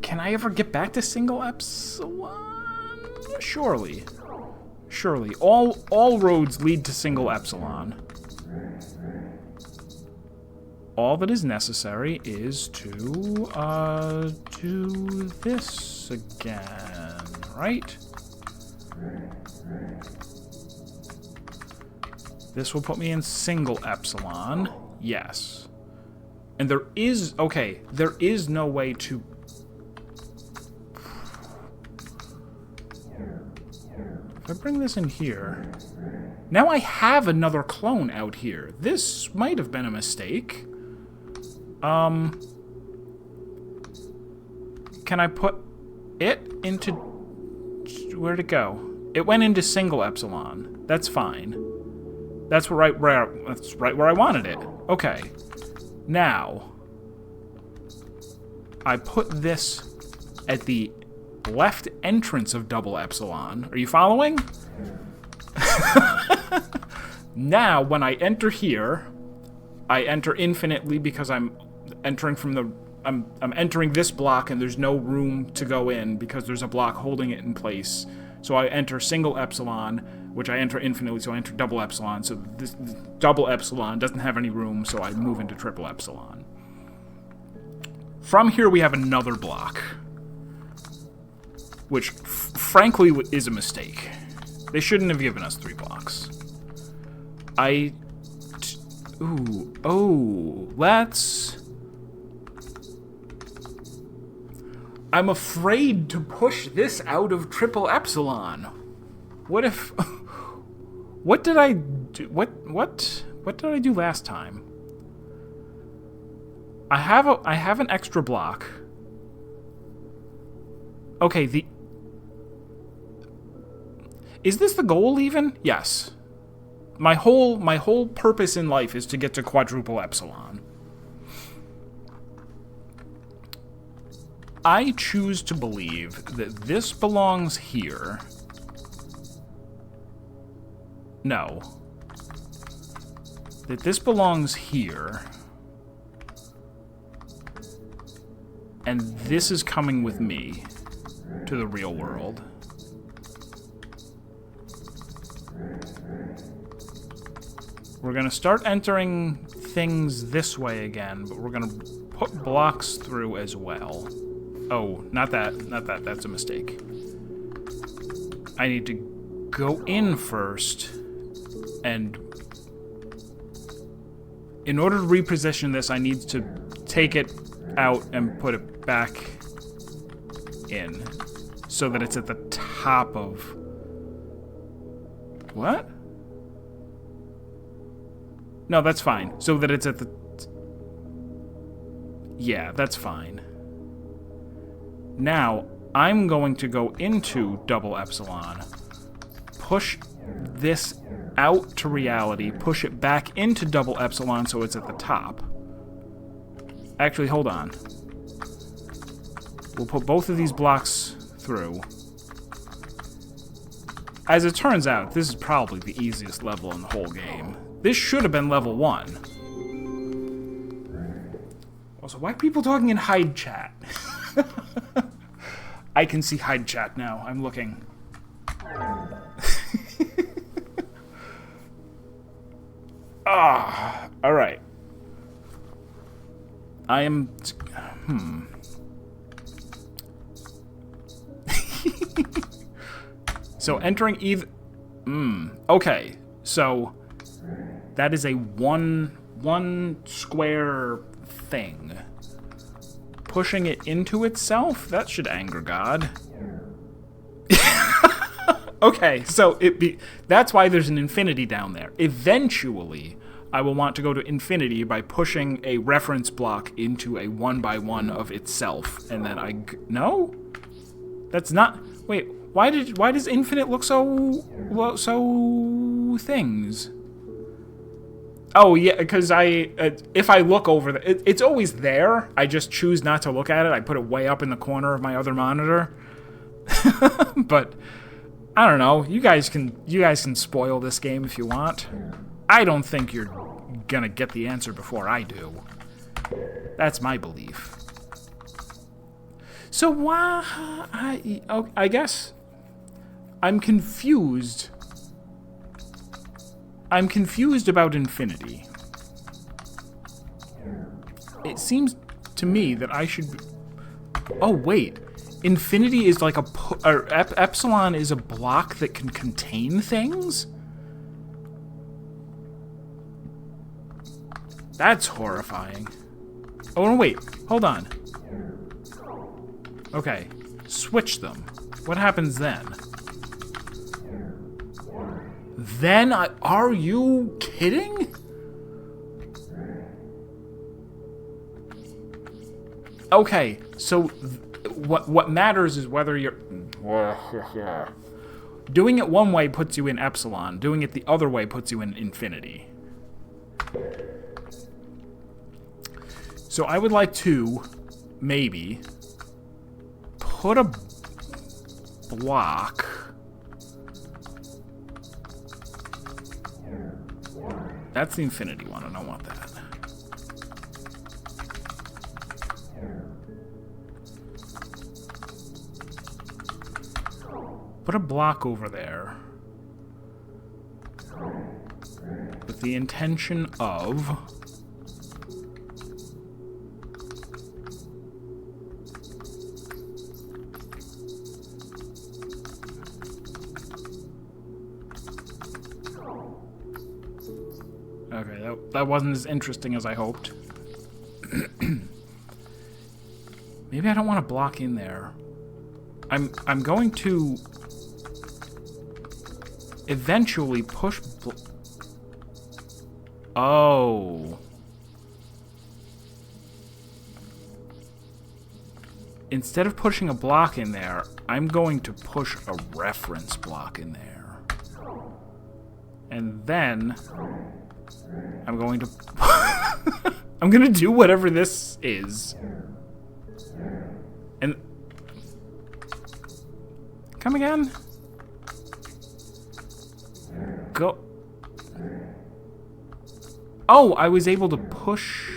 Can I ever get back to single epsilon? Surely. Surely. All roads lead to single epsilon. All that is necessary is to do this again, right? This will put me in single epsilon. Yes. And there is... Okay, there is no way to... If I bring this in here... Now I have another clone out here. This might have been a mistake. Can I put it into... Where'd it go? It went into single epsilon. That's fine. That's right where I wanted it. Okay. Now, I put this at the left entrance of double epsilon. Are you following? Now, when I enter here, I enter infinitely because I'm entering from the... I'm entering this block and there's no room to go in because there's a block holding it in place. So I enter single epsilon, which I enter infinitely, so I enter double epsilon. So this double epsilon doesn't have any room, so I move into triple epsilon. From here we have another block, which frankly is a mistake. They shouldn't have given us 3 blocks. I'm afraid to push this out of triple epsilon. What if... What did I do? What did I do last time? I have an extra block. Okay, is this the goal even? Yes. My whole purpose in life is to get to quadruple epsilon. I choose to believe that this belongs here. No. That this belongs here. And this is coming with me to the real world. We're going to start entering things this way again, but we're going to put blocks through as well. Oh, not that. That's a mistake. I need to go in first and in order to reposition this, I need to take it out and put it back in so that it's at the top of... What? No, that's fine. So that it's at the... Yeah, that's fine. Now, I'm going to go into double epsilon, push this out to reality, push it back into double epsilon so it's at the top. Actually, hold on. We'll put both of these blocks through. As it turns out, this is probably the easiest level in the whole game. This should have been level 1. Also, why are people talking in hide chat? I can see hide chat now. I'm looking. Alright. I am... So entering either... Okay. So that is a one square thing. Pushing it into itself? That should anger God. Okay, so that's why there's an infinity down there. Eventually, I will want to go to infinity by pushing a reference block into a 1x1 of itself, and then no? That's not... Wait, why does infinite look so things? Oh, yeah, because if I look over it's always there. I just choose not to look at it. I put it way up in the corner of my other monitor. But I don't know. You guys can spoil this game if you want. I don't think you're gonna get the answer before I do. That's my belief. So why? I guess I'm confused. I'm confused about infinity. It seems to me that I should be... Oh, wait. Infinity is like epsilon is a block that can contain things? That's horrifying. Oh, no, wait. Hold on. Okay. Switch them. What happens then? Then are you kidding? Okay, so what matters is whether you're... Doing it one way puts you in epsilon. Doing it the other way puts you in infinity. So I would like to, maybe, put a block... That's the infinity one. I don't want that. Put a block over there with the intention of okay, that wasn't as interesting as I hoped. Maybe I don't want to block in there. I'm going to eventually push... Oh. Instead of pushing a block in there, I'm going to push a reference block in there. And then I'm going to... I'm going to do whatever this is. And... Come again? Go... Oh, I was able to push...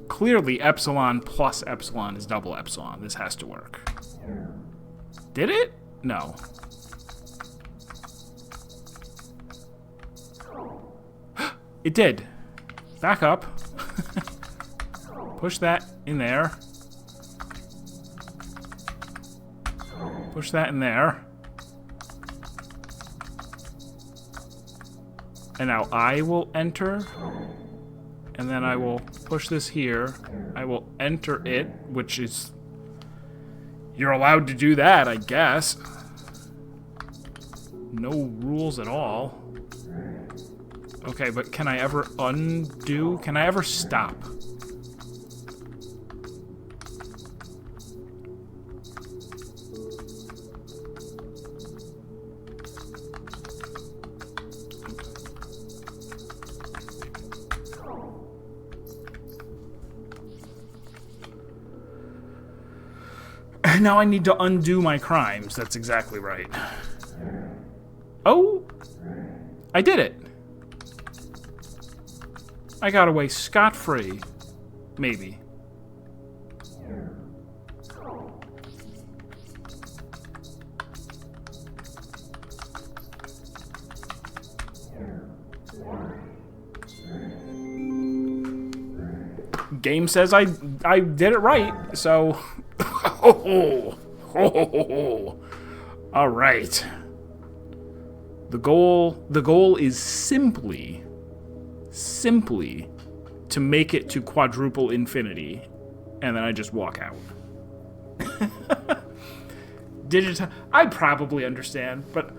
Clearly, epsilon plus epsilon is double epsilon. This has to work. Did it? No. It did. Back up. Push that in there. Push that in there. And now I will enter. And then I will push this here. I will enter it, which is... You're allowed to do that, I guess. No rules at all. Okay, but can I ever undo? Can I ever stop? Now I need to undo my crimes. That's exactly right. Oh! I did it! I got away scot-free. Maybe. Game says I did it right, so... All right. The goal is simply to make it to quadruple infinity, and then I just walk out. I probably understand, but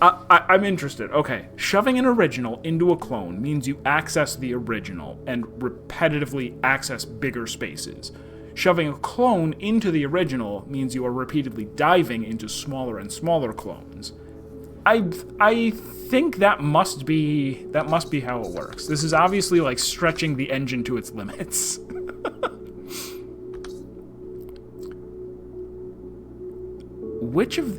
I'm interested. Okay, shoving an original into a clone means you access the original and repetitively access bigger spaces. Shoving a clone into the original means you are repeatedly diving into smaller and smaller clones. I think that must be how it works. This is obviously like stretching the engine to its limits.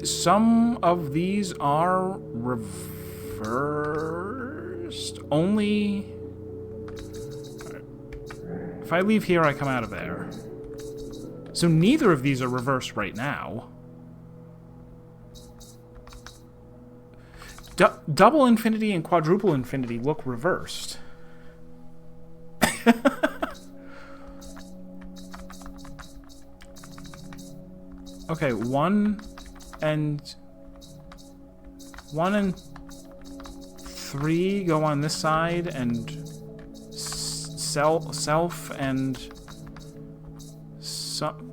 Some of these are reversed? Only... If I leave here, I come out of there. So neither of these are reversed right now. Double infinity and quadruple infinity look reversed. Okay, 1 and 3 go on this side, and self and some.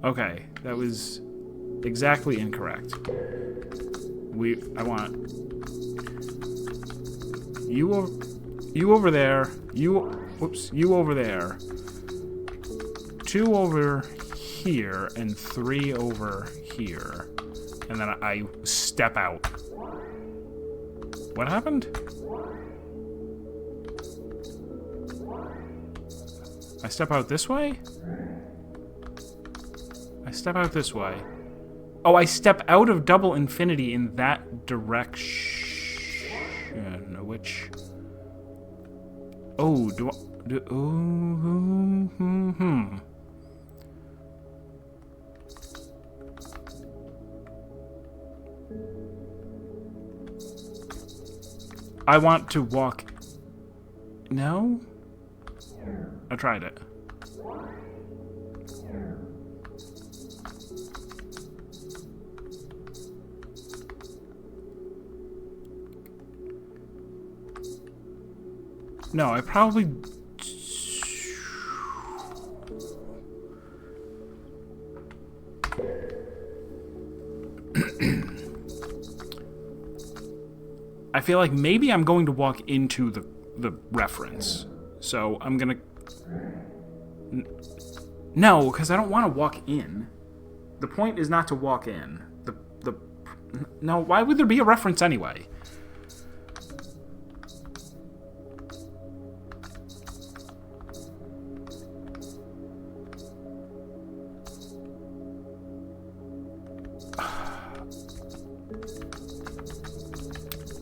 Okay, that was exactly incorrect. I want you over there. You over there. 2 over here and 3 over here, and then I step out. What happened? I step out this way? I step out this way. Oh, I step out of double infinity in that direction. Which... Oh, I want to walk... No? I tried it. No, I probably... I feel like maybe I'm going to walk into the reference. So I'm gonna... No, because I don't want to walk in. The point is not to walk in. No, why would there be a reference anyway?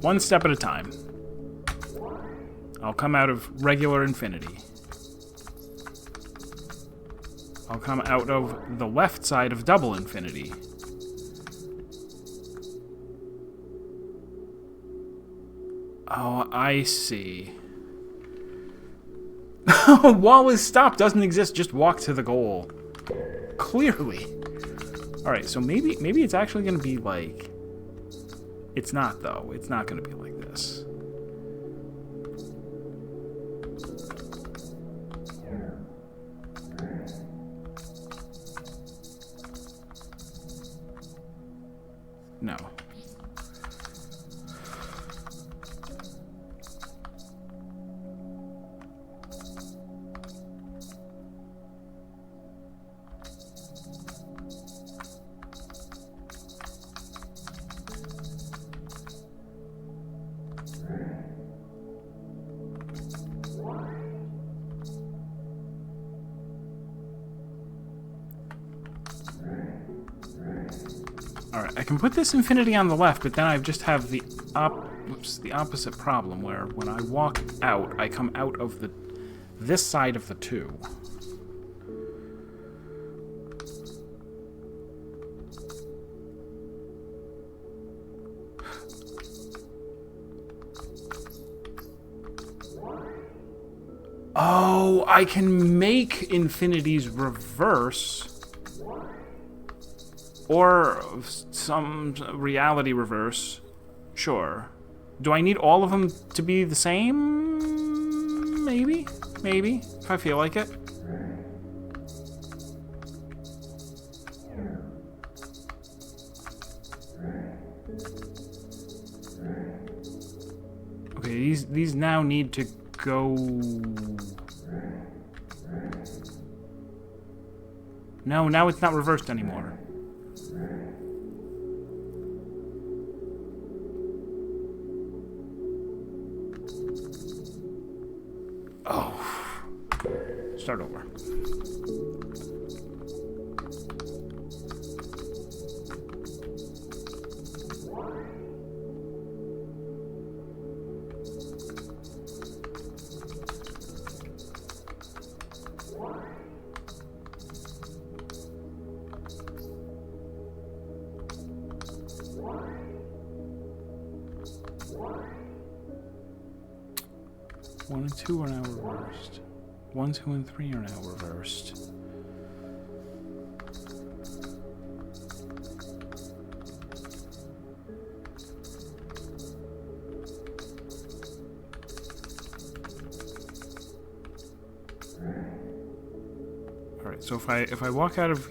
One step at a time. I'll come out of regular infinity. I'll come out of the left side of double infinity. Oh, I see. Wall is stopped. Doesn't exist. Just walk to the goal. Clearly. Alright, so maybe it's actually going to be like... It's not, though. It's not going to be like this. No. Alright, I can put this infinity on the left, but then I just have the opposite problem, where when I walk out, I come out of this side of the 2. Oh, I can make infinities reverse. Or some reality reverse. Sure. Do I need all of them to be the same? Maybe? Maybe, if I feel like it. Okay, these now need to go... No, now it's not reversed anymore. Oh. Start over. One and 2 are now reversed. 1, 2, and 3 are now reversed. All right. So if I walk out of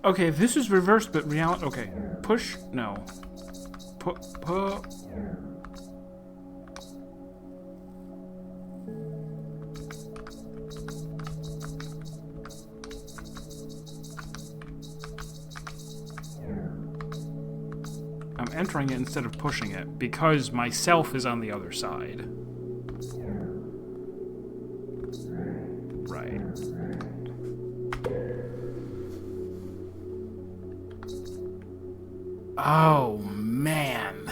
Okay, this is reversed, but reality... Okay, push... No. I'm entering it instead of pushing it, because myself is on the other side. Right. Oh, man.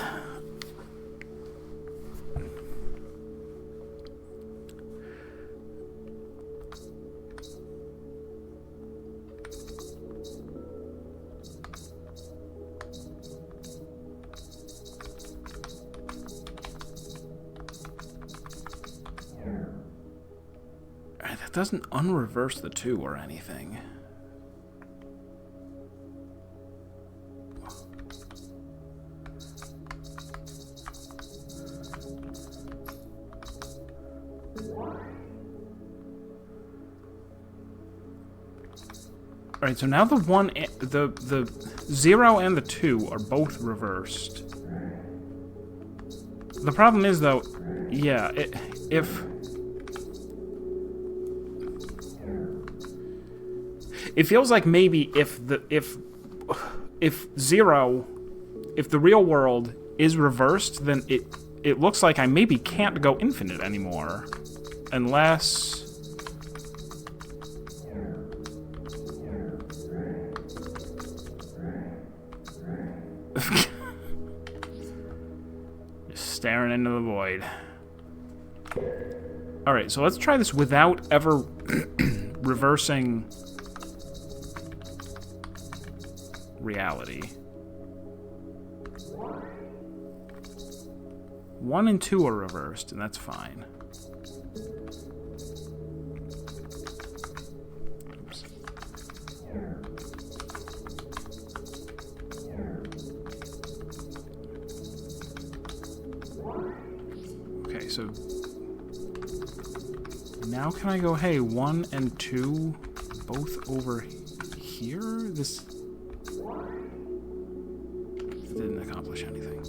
That doesn't unreverse the 2 or anything. Alright, so now the 0 and the 2 are both reversed. The problem is, though, yeah, if... It feels like maybe if the real world is reversed, then it looks like I maybe can't go infinite anymore. Unless... Just staring into the void. Alright, so let's try this without ever reversing reality. 1 and 2 are reversed, and that's fine. Oops. Okay, so now can I go, hey, 1 and 2 both over here? This didn't accomplish anything.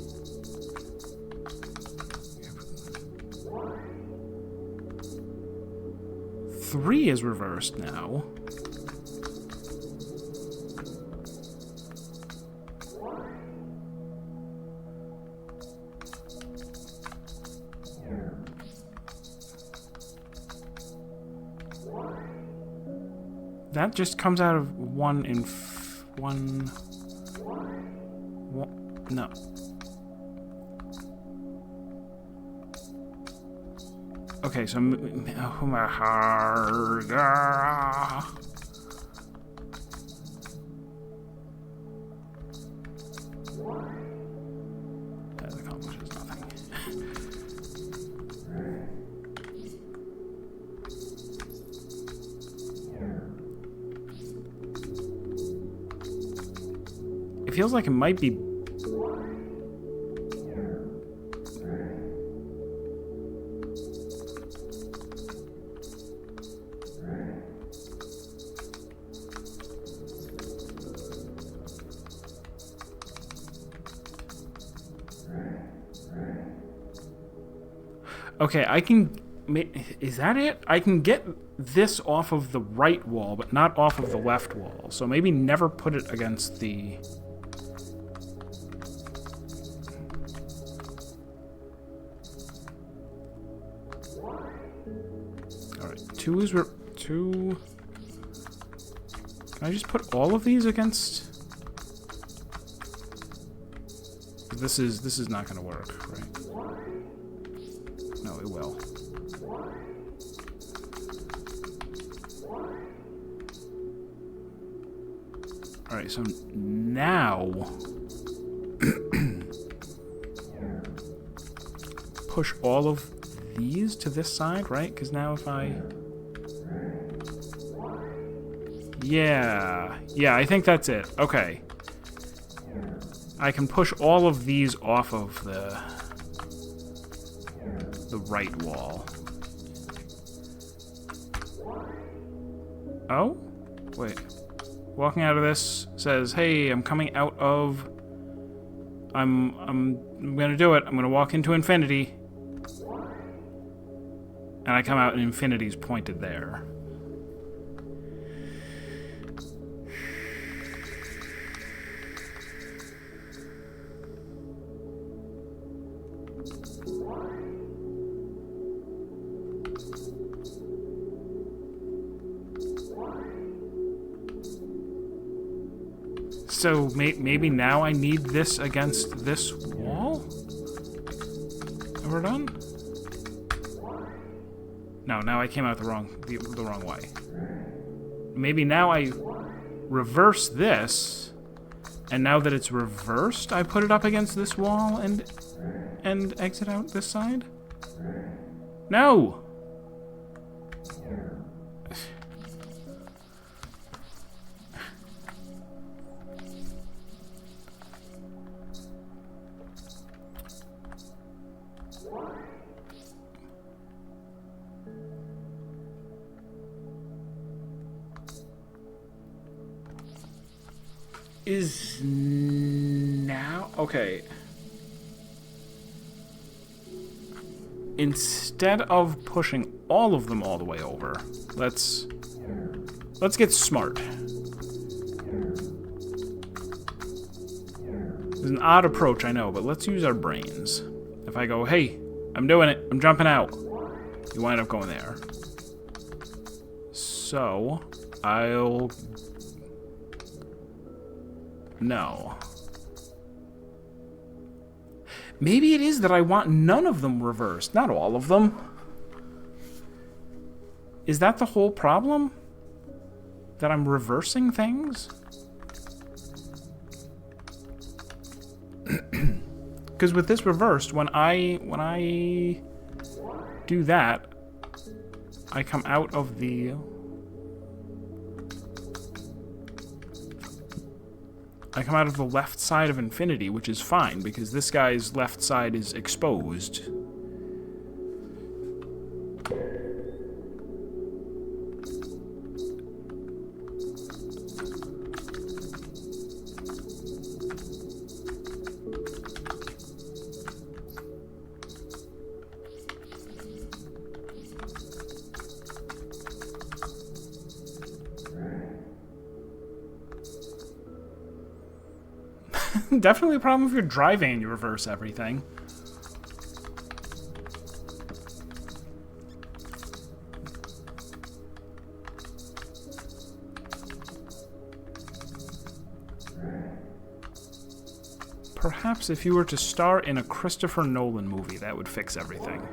3 is reversed now. That just comes out of 1 in 1. No. Okay, so that accomplishes nothing. It feels like it might be. Okay, I can... Is that it? I can get this off of the right wall, but not off of the left wall. So maybe never put it against the... Alright, 2 is... 2... Can I just put all of these against... This is not going to work, right? No, it will. Alright, so now... push all of these to this side, right? Because now if I... Yeah, I think that's it. Okay. I can push all of these off of the right wall. Oh? Wait. Walking out of this says, hey, I'm coming out of... I'm gonna do it. I'm gonna walk into infinity. And I come out and infinity's pointed there. So maybe now I need this against this wall? And we're done? No, now I came out the wrong way. Maybe now I reverse this, and now that it's reversed, I put it up against this wall and exit out this side? No! Is now... Okay. Instead of pushing all of them all the way over, let's get smart. It's an odd approach, I know, but let's use our brains. If I go, hey, I'm doing it, I'm jumping out, you wind up going there. So, I'll... No. Maybe it is that I want none of them reversed, not all of them. Is that the whole problem? That I'm reversing things? Because with this reversed, when I do that, I come out of the... I come out of the left side of infinity, which is fine, because this guy's left side is exposed. Definitely a problem if you're driving and you reverse everything. Perhaps if you were to star in a Christopher Nolan movie, that would fix everything.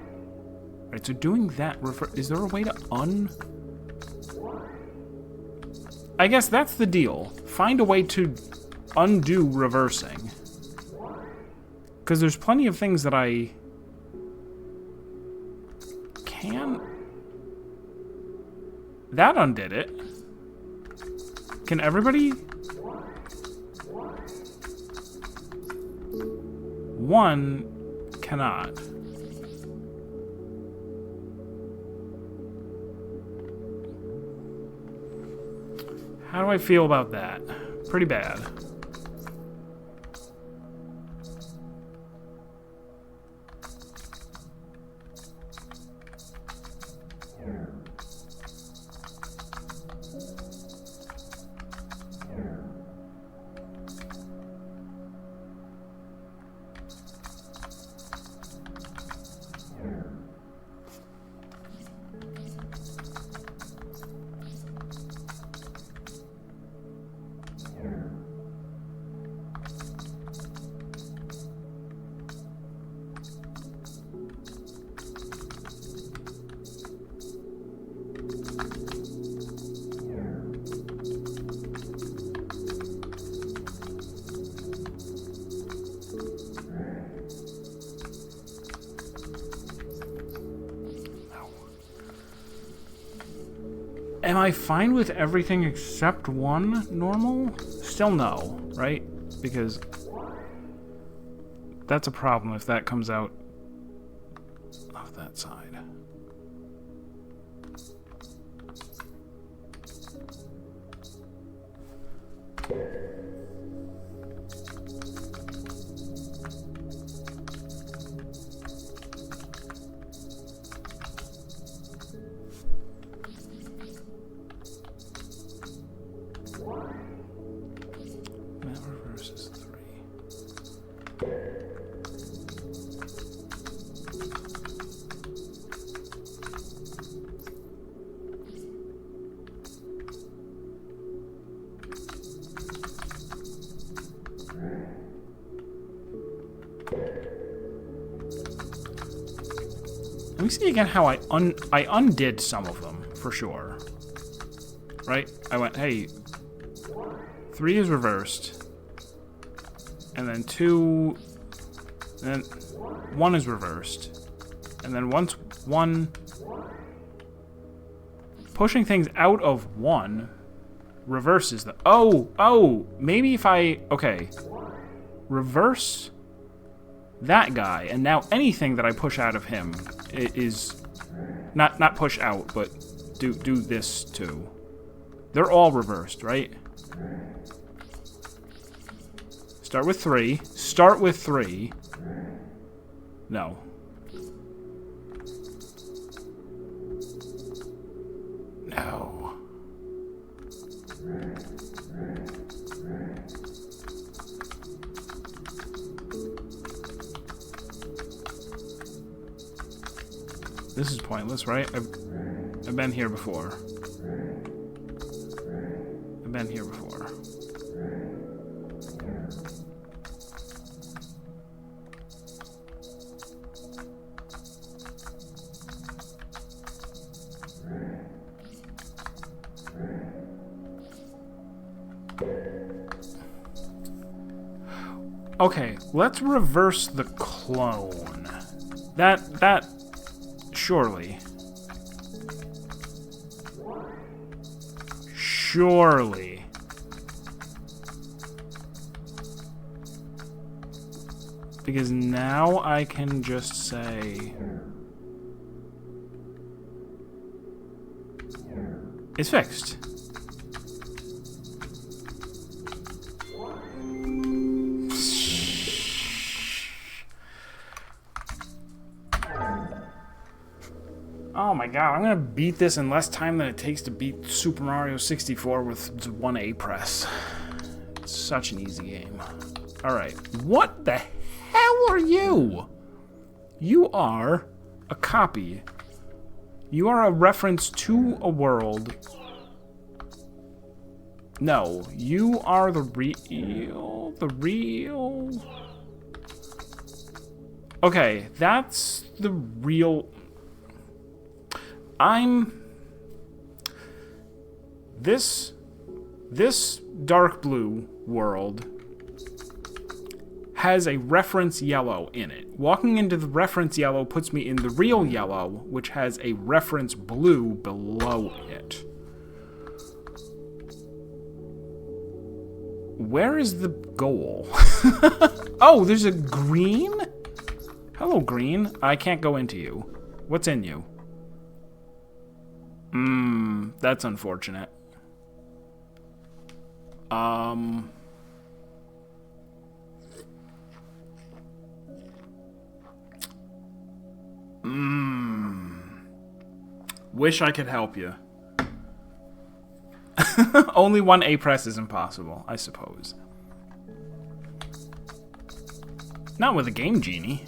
Right, so doing that, is there a way to I guess that's the deal. Find a way to undo reversing. Because there's plenty of things that I can... That undid it. Can everybody... One cannot. How do I feel about that? Pretty bad. Am I fine with everything except one normal? Still no, right? Because that's a problem if that comes out of that side. Let me see again how I undid some of them, for sure. Right? I went, hey, 3 is reversed. And then 2... And then 1 is reversed. And then once 1... Pushing things out of 1 reverses the... Oh! Maybe if I... Okay. Reverse that guy, and now anything that I push out of him is... Not push out, but do this too. They're all reversed, right? Start with 3. Start with 3. No. No. This is pointless, right? I've been here before. I've been here before. Okay, let's reverse the clone. That surely. Surely. Because now I can just say it's fixed. Oh my god, I'm gonna beat this in less time than it takes to beat Super Mario 64 with one A press. It's such an easy game. Alright, what the hell are you? You are a copy. You are a reference to a world. No, you are the real. Okay, that's the real. This dark blue world has a reference yellow in it. Walking into the reference yellow puts me in the real yellow, which has a reference blue below it. Where is the goal? Oh, there's a green? Hello, green. I can't go into you. What's in you? That's unfortunate. Wish I could help you. Only one A press is impossible, I suppose. Not with a Game Genie.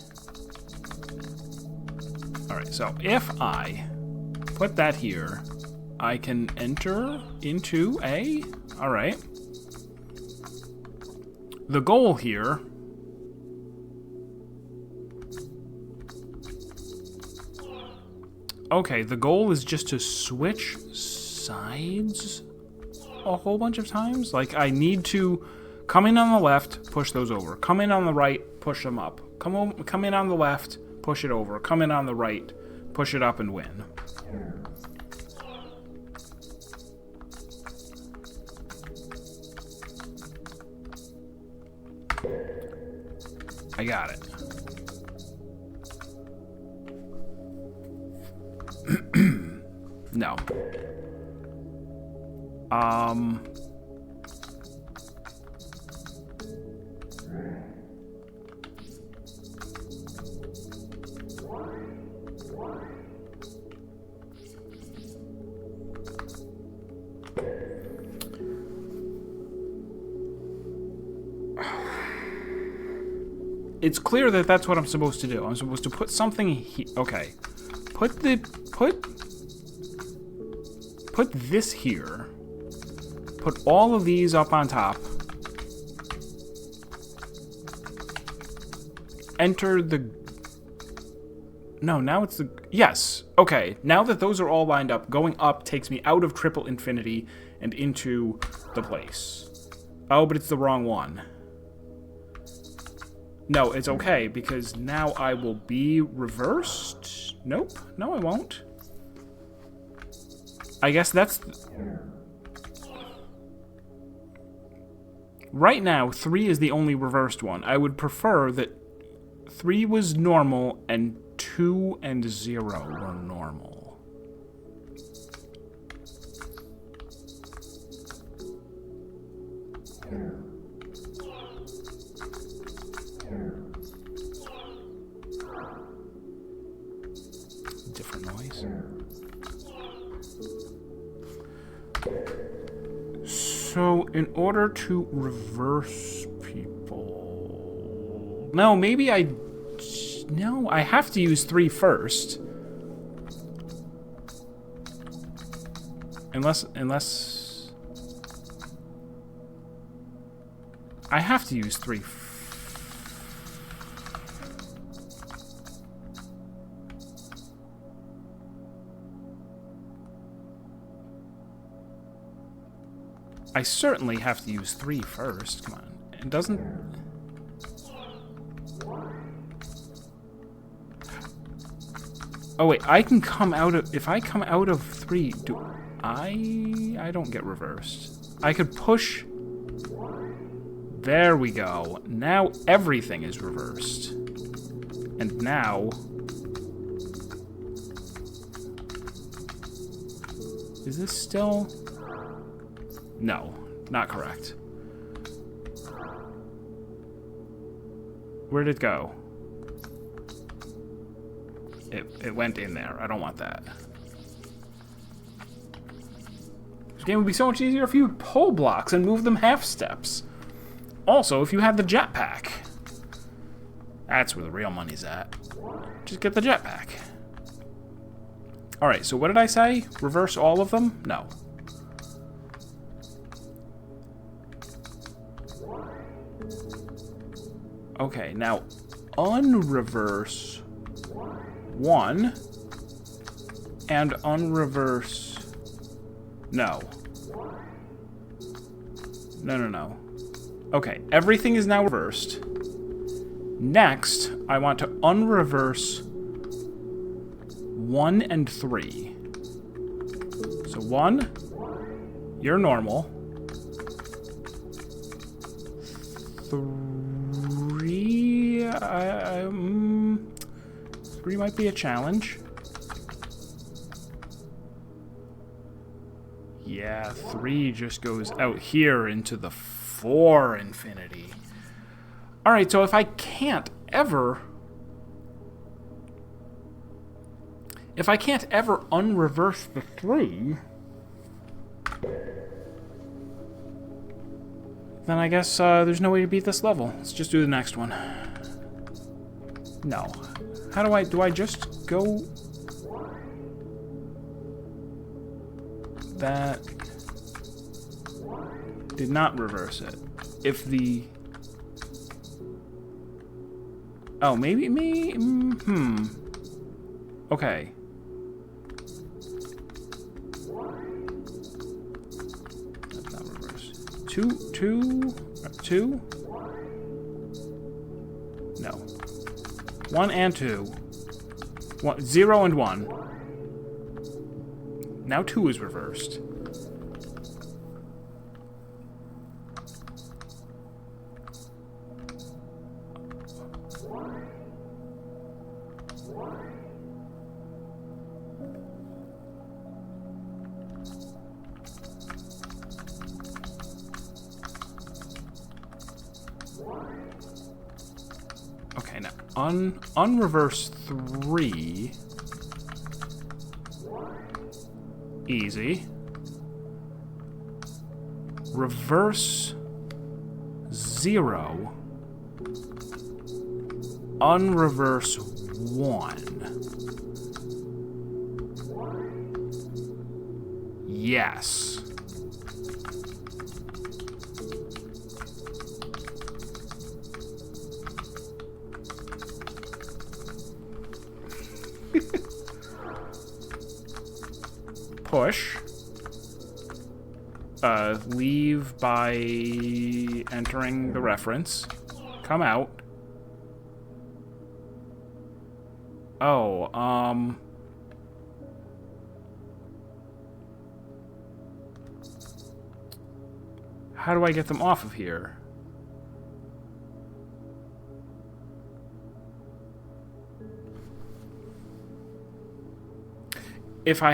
Alright, so if I put that here, I can enter into a... Alright. The goal here... Okay, the goal is just to switch sides a whole bunch of times. Like, I need to come in on the left, push those over. Come in on the right, push them up. Come in on the left, push it over. Come in on the right, push it up and win. I got it. No. It's clear that that's what I'm supposed to do. I'm supposed to put something here. Okay. Put this here. Put all of these up on top. Enter the... No, now it's the... Yes. Okay. Now that those are all lined up, going up takes me out of triple infinity and into the place. Oh, but it's the wrong one. No, it's okay, because now I will be reversed. Nope. No, I won't. I guess that's... Right now, 3 is the only reversed one. I would prefer that 3 was normal and 2 and 0 were normal. Different noise. So, in order to reverse people... No, maybe I... No, I have to use 3 first. Unless... I have to use 3. I certainly have to use 3 first. Come on. It doesn't... Oh, wait. I can come out of... If I come out of 3, do I don't get reversed. I could push... There we go. Now everything is reversed. And now... Is this still... No, not correct. Where'd it go? It went in there. I don't want that. This game would be so much easier if you would pull blocks and move them half steps. Also, if you had the jetpack. That's where the real money's at. Just get the jetpack. Alright, so what did I say? Reverse all of them? No. Okay, now unreverse 1 and unreverse... No. No. Okay, everything is now reversed. Next, I want to unreverse 1 and 3. So 1, you're normal. 3, 3 might be a challenge. Yeah, 3 just goes out here into the 4 infinity. Alright, so if I can't ever... If I can't ever unreverse the 3... Then I guess there's no way to beat this level. Let's just do the next one. No. How do I just go... That... Did not reverse it. If the... Oh, maybe me? Okay. That's not reverse. 2? No. 1 and 2. 0 and 1. Now 2 is reversed. Okay, now unreverse 3. Easy. Reverse 0. Unreverse 1. Yes. Push. Leave by entering the reference. Come out. Oh, how do I get them off of here? If I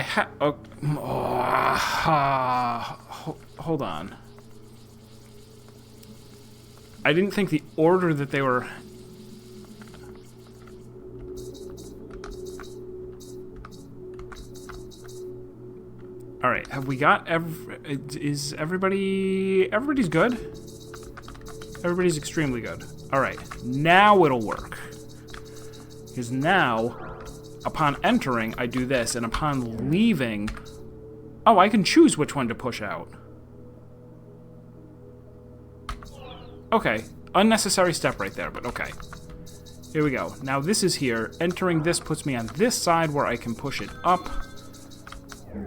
hold on. I didn't think the order that they were... Alright, have we got is everybody... Everybody's good? Everybody's extremely good. Alright, now it'll work. Because now, upon entering, I do this, and upon leaving, Oh, I can choose which one to push out. Okay. Unnecessary step right there, but okay. Here we go. Now this is here. Entering this puts me on this side where I can push it up.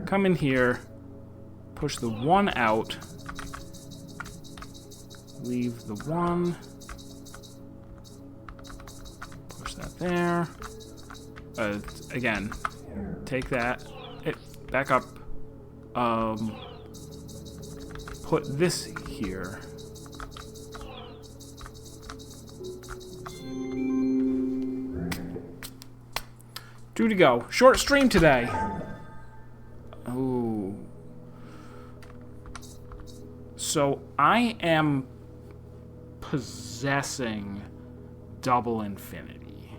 Come in here. Push the 1 out. Leave the 1. Push that there. Again, take that. Back up. Put this here. Two to go. Short stream today. Oh. So I am possessing double infinity.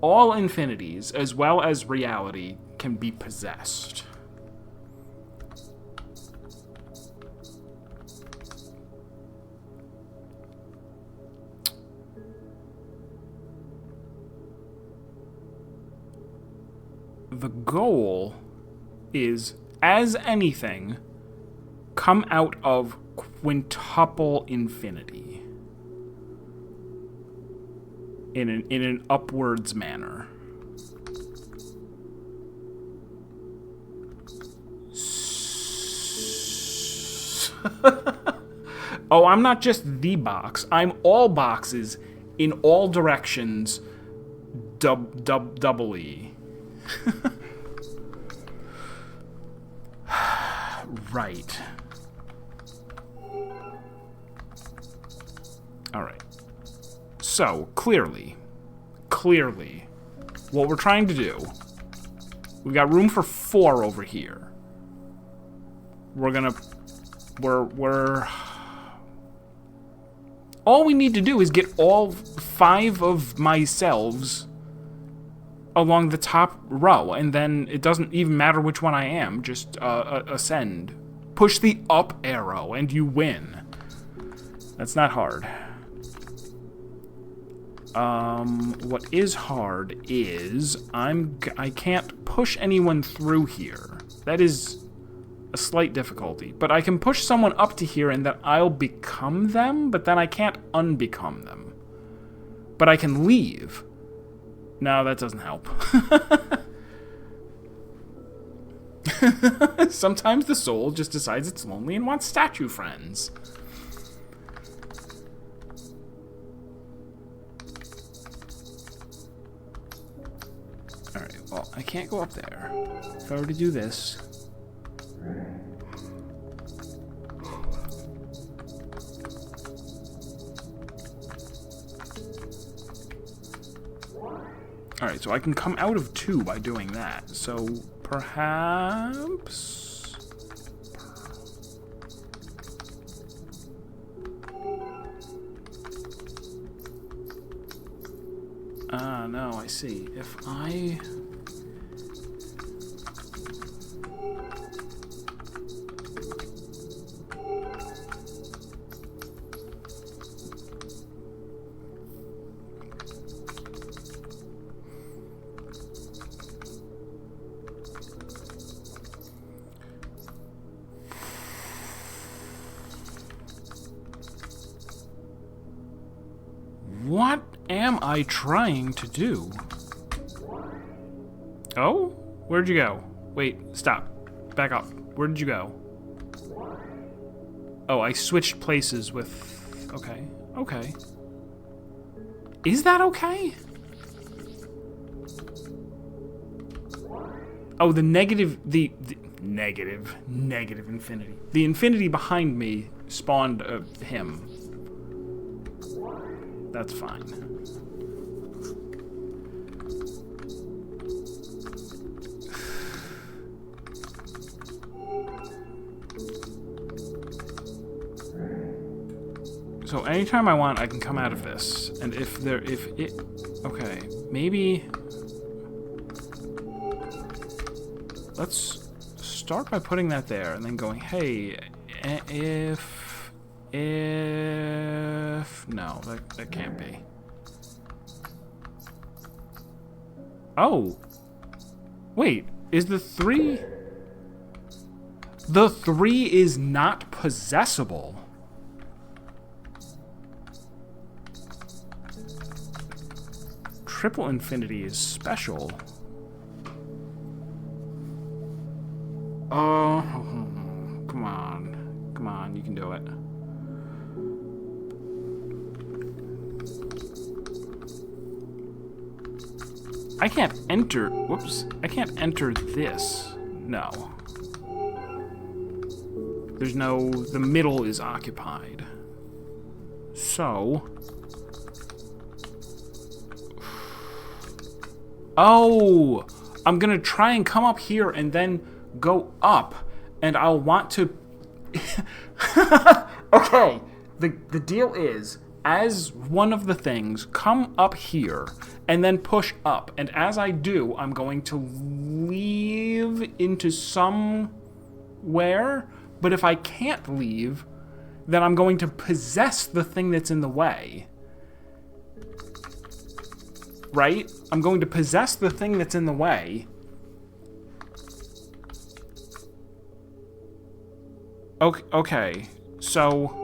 All infinities, as well as reality, can be possessed. The goal is, as anything, come out of quintuple infinity in an upwards manner. Oh, I'm not just the box. I'm all boxes in all directions. Double E. Right. Alright. So, clearly, what we're trying to do, we've got room for 4 over here. We're all we need to do is get all 5 of myselves along the top row, and then it doesn't even matter which one I am, just ascend. Push the up arrow, and you win. That's not hard. What is hard is I can't push anyone through here. That is a slight difficulty. But I can push someone up to here and then I'll become them, but then I can't unbecome them. But I can leave. No, that doesn't help. Sometimes the soul just decides it's lonely and wants statue friends. Alright, well, I can't go up there. If I were to do this... Alright, so I can come out of 2 by doing that. So, perhaps... Ah, no, I see. If I... What am I trying to do? Oh? Where'd you go? Wait, stop. Back up. Where did you go? Oh, I switched places with... Okay. Okay. Is that okay? Oh, the negative... The negative infinity. The infinity behind me spawned him. That's fine. So anytime I want, I can come out of this. And if it... Okay, maybe... Let's start by putting that there and then going, hey, if... No, that can't be. Oh! Wait, is the 3... The 3 is not possessable. Triple infinity is special. Oh, come on. Come on, you can do it. I can't enter... Whoops. I can't enter this. No. There's no... The middle is occupied. So... Oh! I'm gonna try and come up here and then go up. And I'll want to... Okay. The deal is, as one of the things, come up here and then push up. And as I do, I'm going to leave into somewhere. But if I can't leave, then I'm going to possess the thing that's in the way. Right? I'm going to possess the thing that's in the way. Okay, so...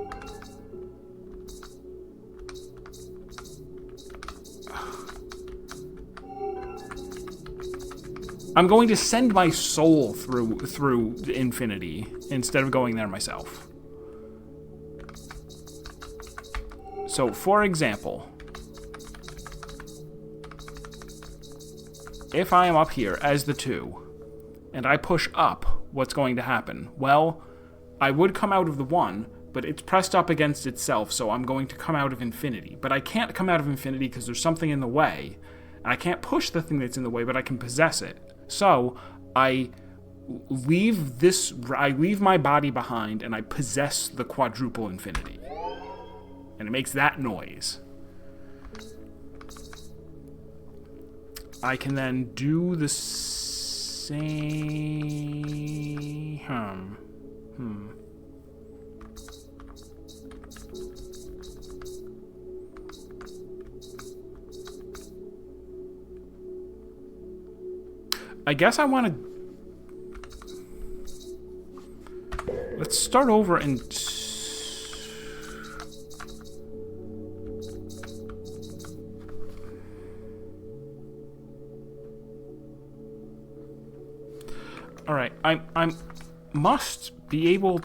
I'm going to send my soul through infinity instead of going there myself. So, for example, if I am up here as the 2, and I push up, what's going to happen? Well, I would come out of the 1, but it's pressed up against itself, so I'm going to come out of infinity. But I can't come out of infinity because there's something in the way, and I can't push the thing that's in the way, but I can possess it. So, I leave my body behind, and I possess the quadruple infinity. And it makes that noise. I can then do the same... I guess I want to... Let's start over and... Alright, I must be able...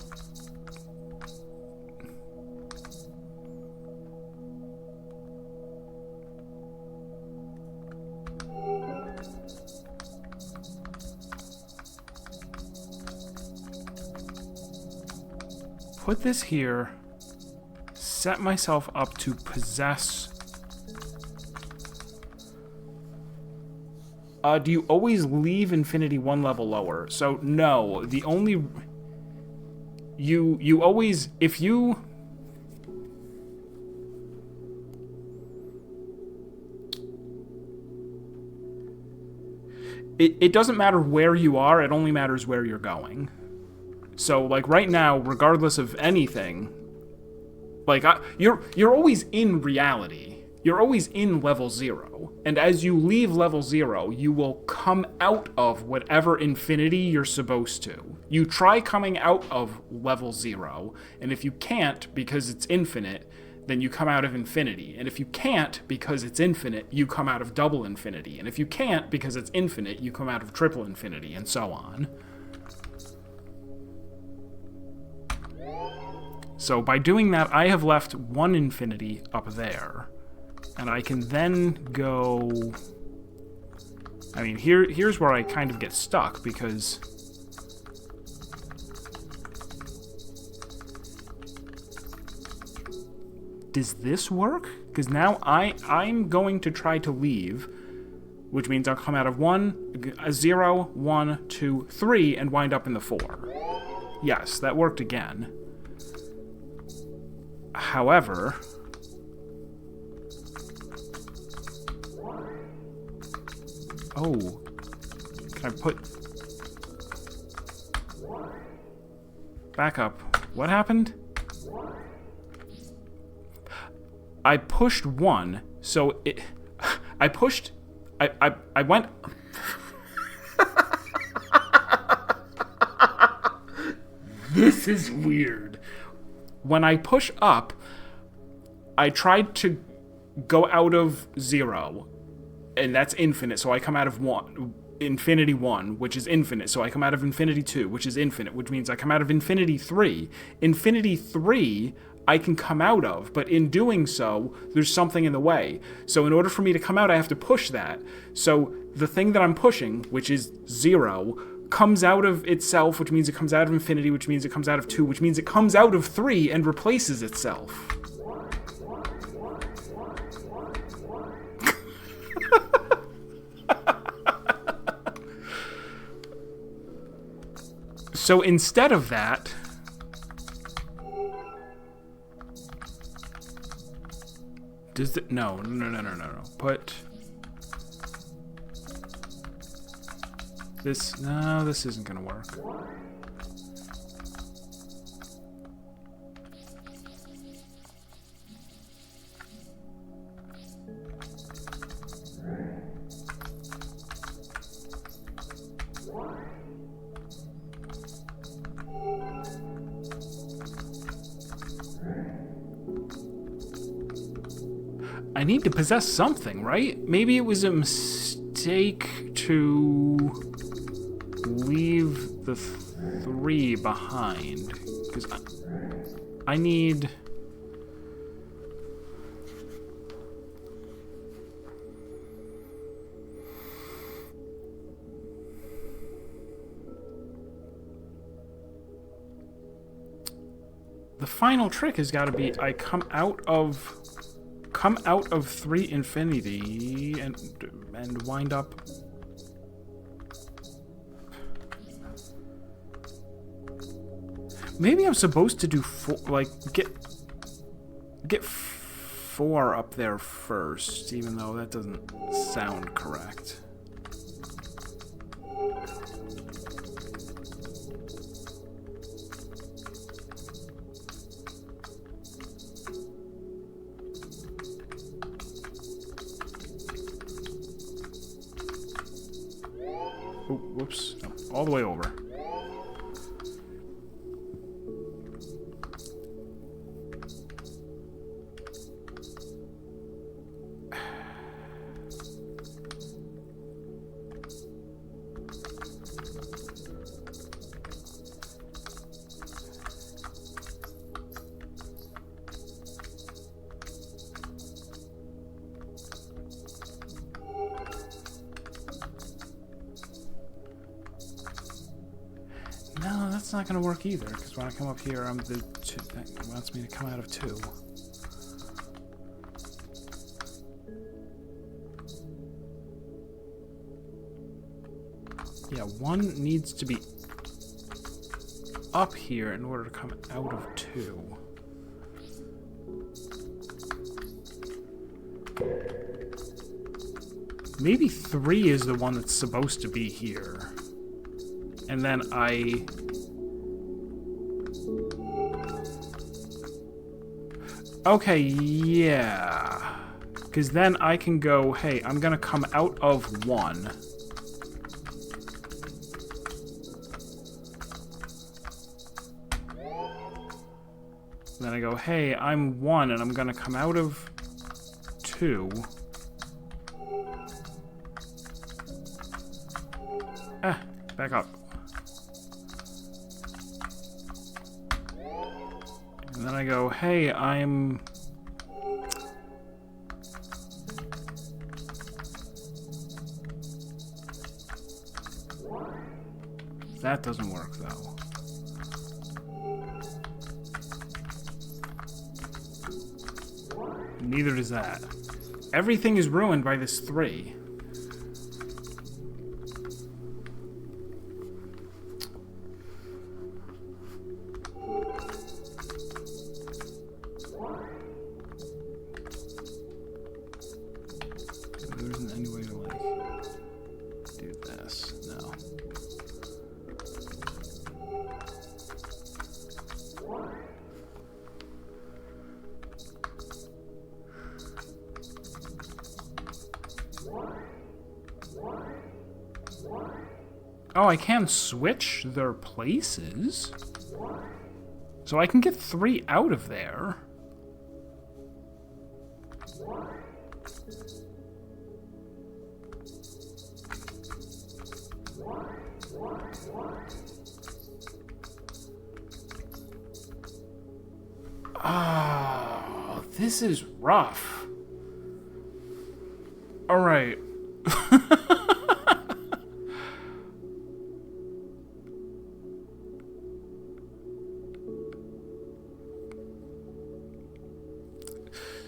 Put this here, set myself up to possess... do you always leave infinity 1 level lower? So, no, the only... You always... If you... It doesn't matter where you are, it only matters where you're going. So, like, right now, regardless of anything, like, you're always in reality. You're always in level 0. And as you leave level 0, you will come out of whatever infinity you're supposed to. You try coming out of level 0, and if you can't because it's infinite, then you come out of infinity. And if you can't because it's infinite, you come out of double infinity. And if you can't because it's infinite, you come out of triple infinity, and so on. So by doing that, I have left 1 infinity up there. And I can then go... I mean, here's where I kind of get stuck, because... Does this work? Because now I'm going to try to leave, which means I'll come out of 0, 1, 2, 3, and wind up in the 4. Yes, that worked again. However... Oh, can I put... Back up. What happened? I pushed 1, so it... I pushed... I went... This is weird. When I push up, I tried to go out of 0, and that's infinite, so I come out of 1. Infinity 1, which is infinite, so I come out of infinity 2, which is infinite, which means I come out of infinity 3. Infinity 3, I can come out of, but in doing so, there's something in the way. So in order for me to come out, I have to push that. So the thing that I'm pushing, which is 0, comes out of itself, which means it comes out of infinity, which means it comes out of 2, which means it comes out of 3 and replaces itself. So instead of that, does it? No. Put this. No, this isn't gonna work. I need to possess something, right? Maybe it was a mistake to leave the 3 behind. Because I need... The final trick has got to be I come out of 3 infinity and wind up. Maybe I'm supposed to do 4, like get 4 up there first, even though that doesn't sound correct. Oh, whoops. No, all the way over. No, that's not going to work either, because when I come up here, I'm the 2. That wants me to come out of 2. Yeah, 1 needs to be up here in order to come out of 2. Maybe 3 is the one that's supposed to be here. And then okay, yeah. Because then I can go, hey, I'm going to come out of 1. Then I go, hey, I'm 1, and I'm going to come out of 2. Back up. And then I go, hey, I'm... That doesn't work, though. Neither does that. Everything is ruined by this 3. There isn't any way to, like, do this. No. Oh, I can switch their places? So I can get 3 out of there. Oh, this is rough. All right.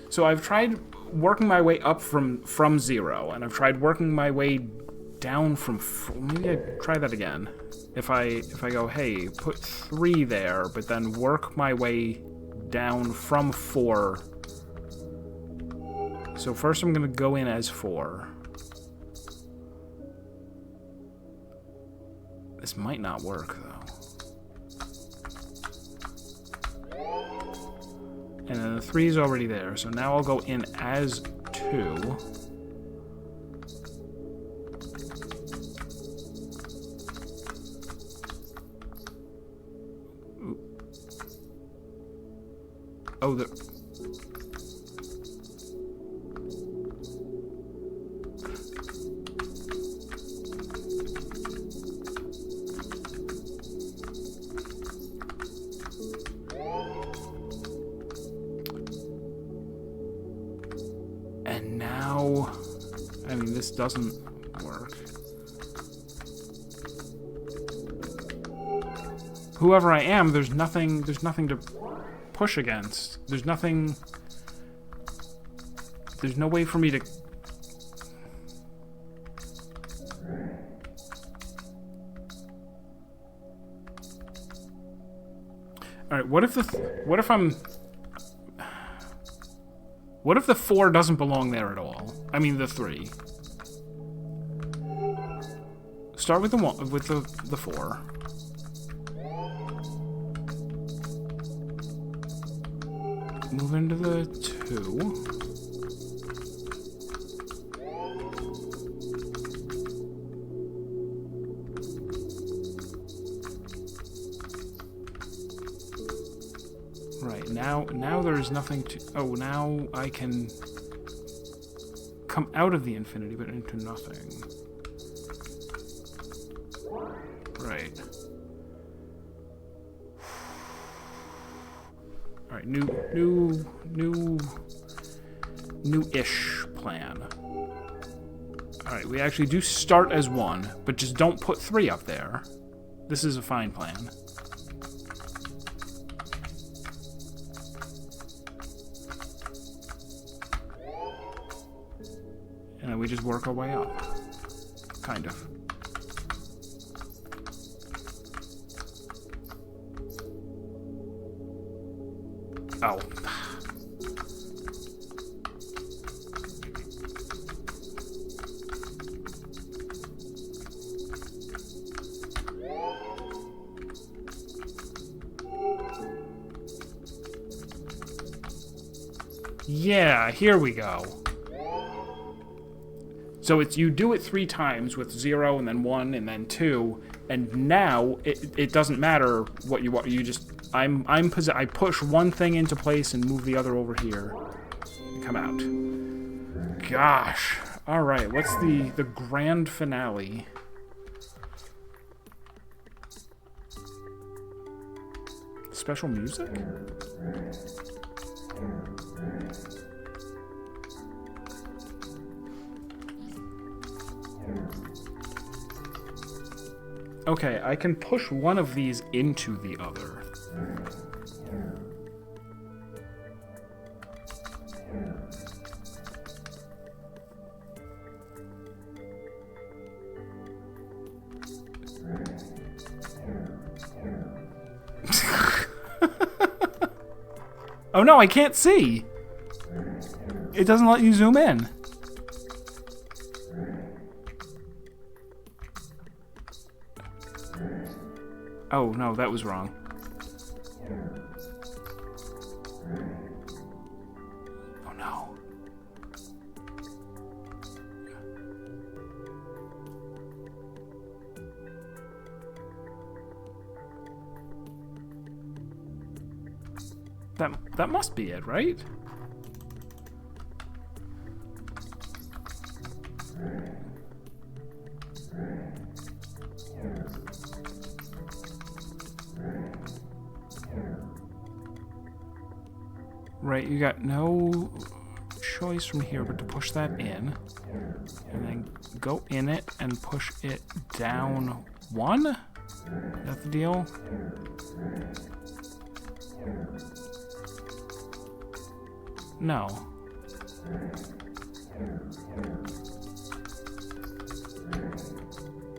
So I've tried working my way up from 0, and I've tried working my way down from... Maybe I try that again. If I go, hey, put 3 there, but then work my way down from 4. So first I'm going to go in as 4. This might not work, though. And then the 3 is already there, so now I'll go in as 2. Oh, the... And now... I mean, this doesn't work. Whoever I am, there's nothing to push against. There's nothing... There's no way for me to... Alright, what if the... What if I'm... What if the 4 doesn't belong there at all? I mean, the 3. Start with the 1, with the 4. Move into the 2. Right, now there's nothing to... Oh, now I can come out of the infinity, but into nothing. Right. Alright, new-ish plan. Alright, we actually do start as 1, but just don't put 3 up there. This is a fine plan. And then we just work our way up. Kind of. Oh. Yeah, here we go. So it's you do it 3 times with 0 and then 1 and then 2, and now it doesn't matter what you want. You just I push one thing into place and move the other over here and come out. Gosh. All right, what's the grand finale? Special music? Okay, I can push one of these into the other. Oh no, I can't see! It doesn't let you zoom in. Oh, no, that was wrong. Oh, no. That must be it, right? Right, you got no choice from here but to push that in. And then go in it and push it down 1? Is that the deal? No.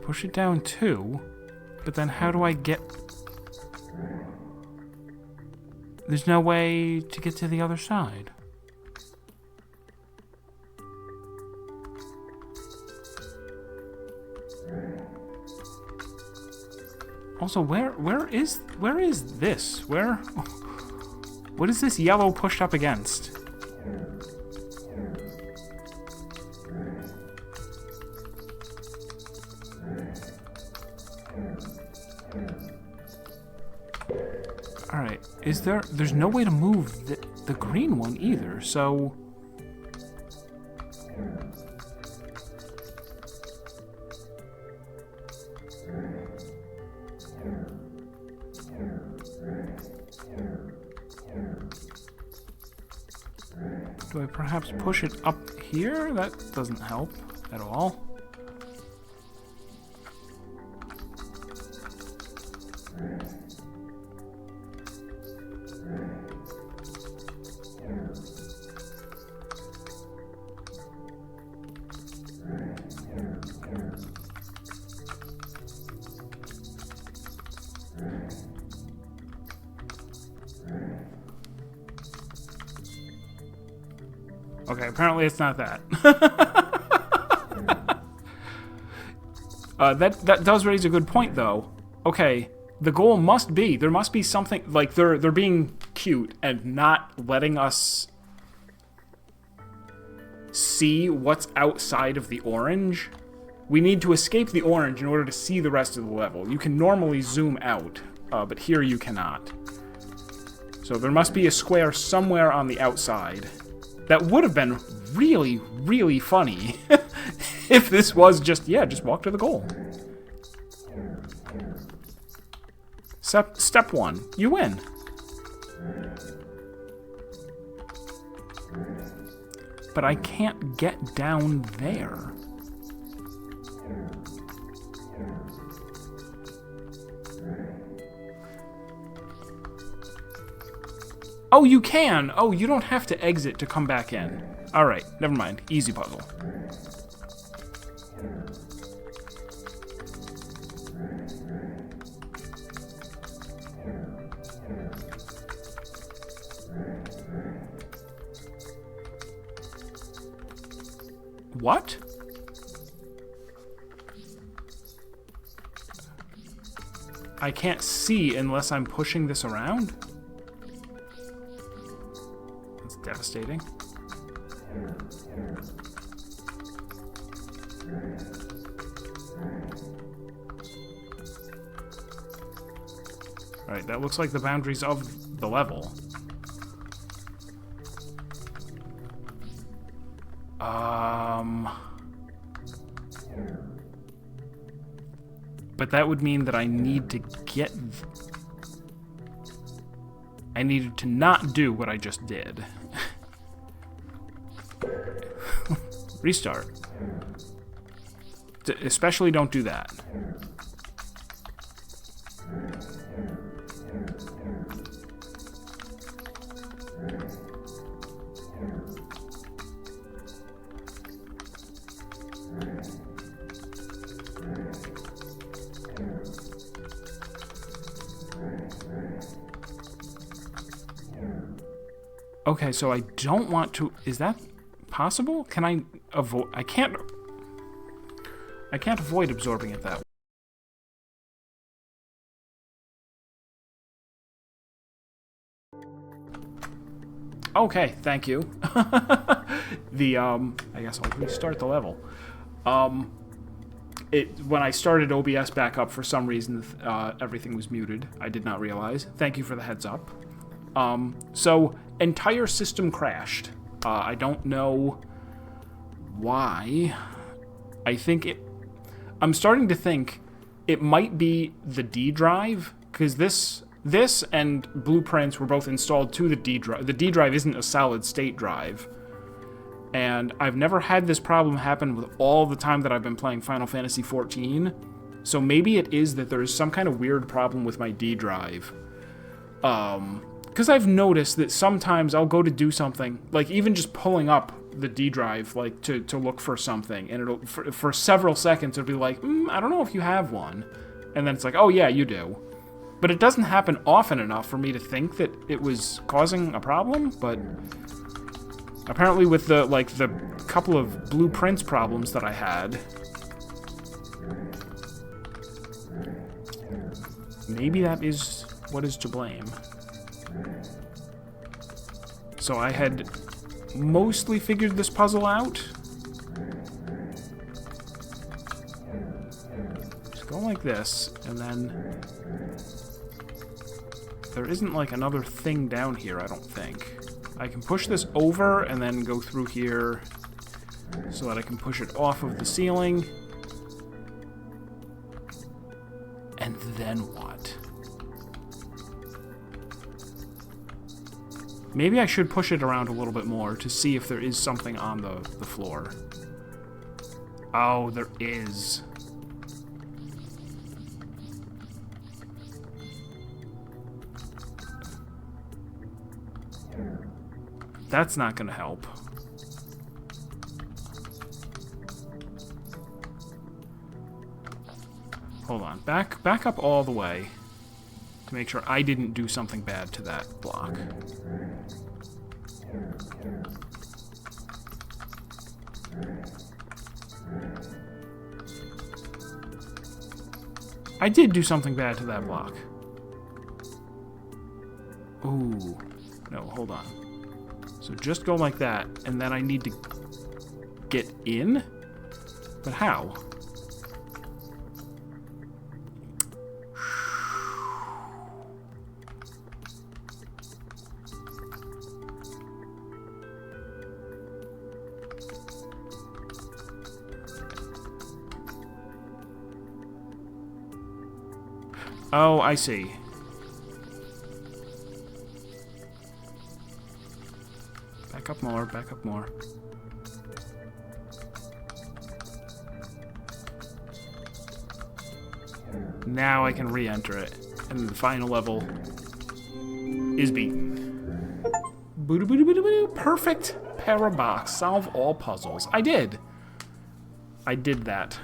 Push it down 2, but then how do I get... There's no way to get to the other side. Also, where is this? What is this yellow pushed up against? Alright, there's no way to move the green one either, so... Do I perhaps push it up here? That doesn't help at all. Okay, apparently it's not that. That does raise a good point, though. Okay, the goal must be, there must be something, like, they're being cute and not letting us see what's outside of the orange. We need to escape the orange in order to see the rest of the level. You can normally zoom out, but here you cannot. So there must be a square somewhere on the outside. That would have been really, really funny if this was just, yeah, just walk to the goal. Step 1, you win. But I can't get down there. Oh, you can! Oh, you don't have to exit to come back in. Alright, never mind. Easy puzzle. What? I can't see unless I'm pushing this around? That's devastating. Alright, that looks like the boundaries of the level. But that would mean that I need to get... I needed to not do what I just did. Restart. Especially don't do that. Okay, so I don't want to... Is that possible? Can I avoid... I can't avoid absorbing it that way. Okay, thank you. I guess I'll restart the level. When I started OBS back up, for some reason, everything was muted. I did not realize. Thank you for the heads up. So, entire system crashed. I don't know why. I'm starting to think it might be the D drive, because this and blueprints were both installed to the D drive. The D drive isn't a solid state drive. And I've never had this problem happen with all the time that I've been playing Final Fantasy XIV. So maybe it is that there's some kind of weird problem with my D drive. Because I've noticed that sometimes I'll go to do something, like even just pulling up the D drive, like to look for something, and it'll for several seconds it'll be like, I don't know if you have one, and then it's like, oh yeah, you do. But it doesn't happen often enough for me to think that it was causing a problem. But apparently, with the couple of blueprints problems that I had, maybe that is what is to blame. So I had mostly figured this puzzle out. Just go like this, and then there isn't like another thing down here, I don't think. I can push this over and then go through here so that I can push it off of the ceiling. And then what? Maybe I should push it around a little bit more to see if there is something on the floor. Oh, there is. That's not going to help. Hold on. Back up all the way to make sure I didn't do something bad to that block. I did do something bad to that block. Ooh. No, hold on. So just go like that, and then I need to get in? But how? Oh, I see. Back up more, back up more. Now I can re-enter it, and the final level is beaten. Boo-doo-boo-doo-boo-doo. Perfect Parabox. Solve all puzzles. I did. I did that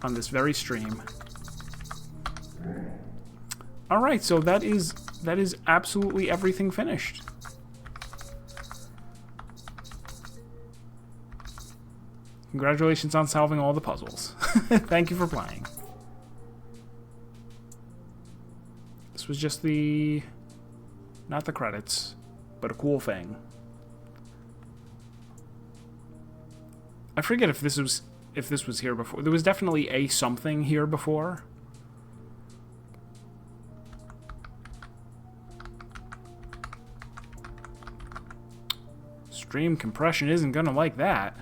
on this very stream. Alright, so that is absolutely everything finished. Congratulations on solving all the puzzles. Thank you for playing. This was just not the credits, but a cool thing. I forget if this was here before. There was definitely a something here before. Stream compression isn't gonna like that.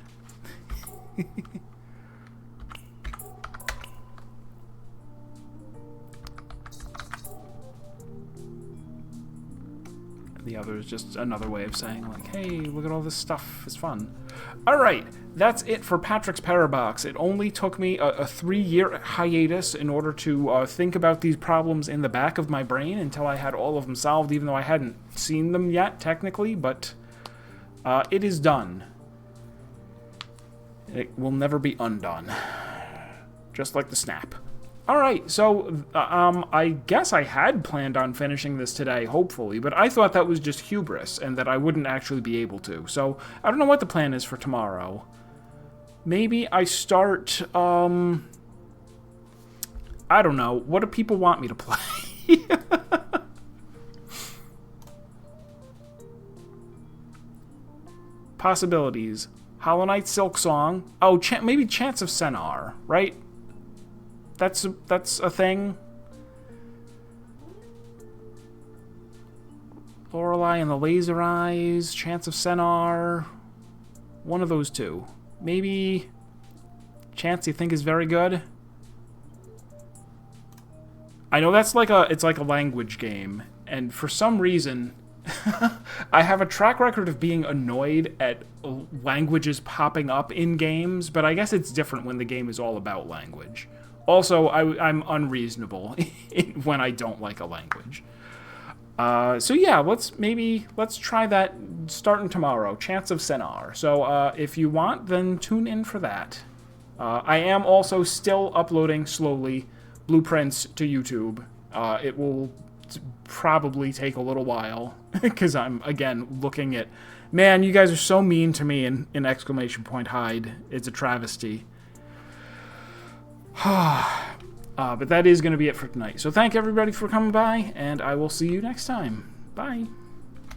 The other is just another way of saying, like, hey, look at all this stuff, it's fun. Alright, that's it for Patrick's Parabox. It only took me a 3-year hiatus in order to think about these problems in the back of my brain until I had all of them solved, even though I hadn't seen them yet, technically, but it is done. It will never be undone. Just like the snap. Alright, so I guess I had planned on finishing this today, hopefully, but I thought that was just hubris and that I wouldn't actually be able to. So, I don't know what the plan is for tomorrow. Maybe I start, I don't know. What do people want me to play? Possibilities. Hollow Knight Silk Song. Oh, maybe Chants of Sennar, right? That's a thing. Lorelei and the Laser Eyes, Chance of Senar. One of those two. Maybe Chance you think is very good? I know that's like it's like a language game, and for some reason I have a track record of being annoyed at languages popping up in games, but I guess it's different when the game is all about language. Also, I'm unreasonable when I don't like a language. So yeah, let's try that starting tomorrow. Chance of Senar. So if you want, then tune in for that. I am also still uploading slowly blueprints to YouTube. It will probably take a little while because I'm again looking at, man, you guys are so mean to me in exclamation point hide. It's a travesty. But that is going to be it for tonight. So thank everybody for coming by, and I will see you next time. Bye.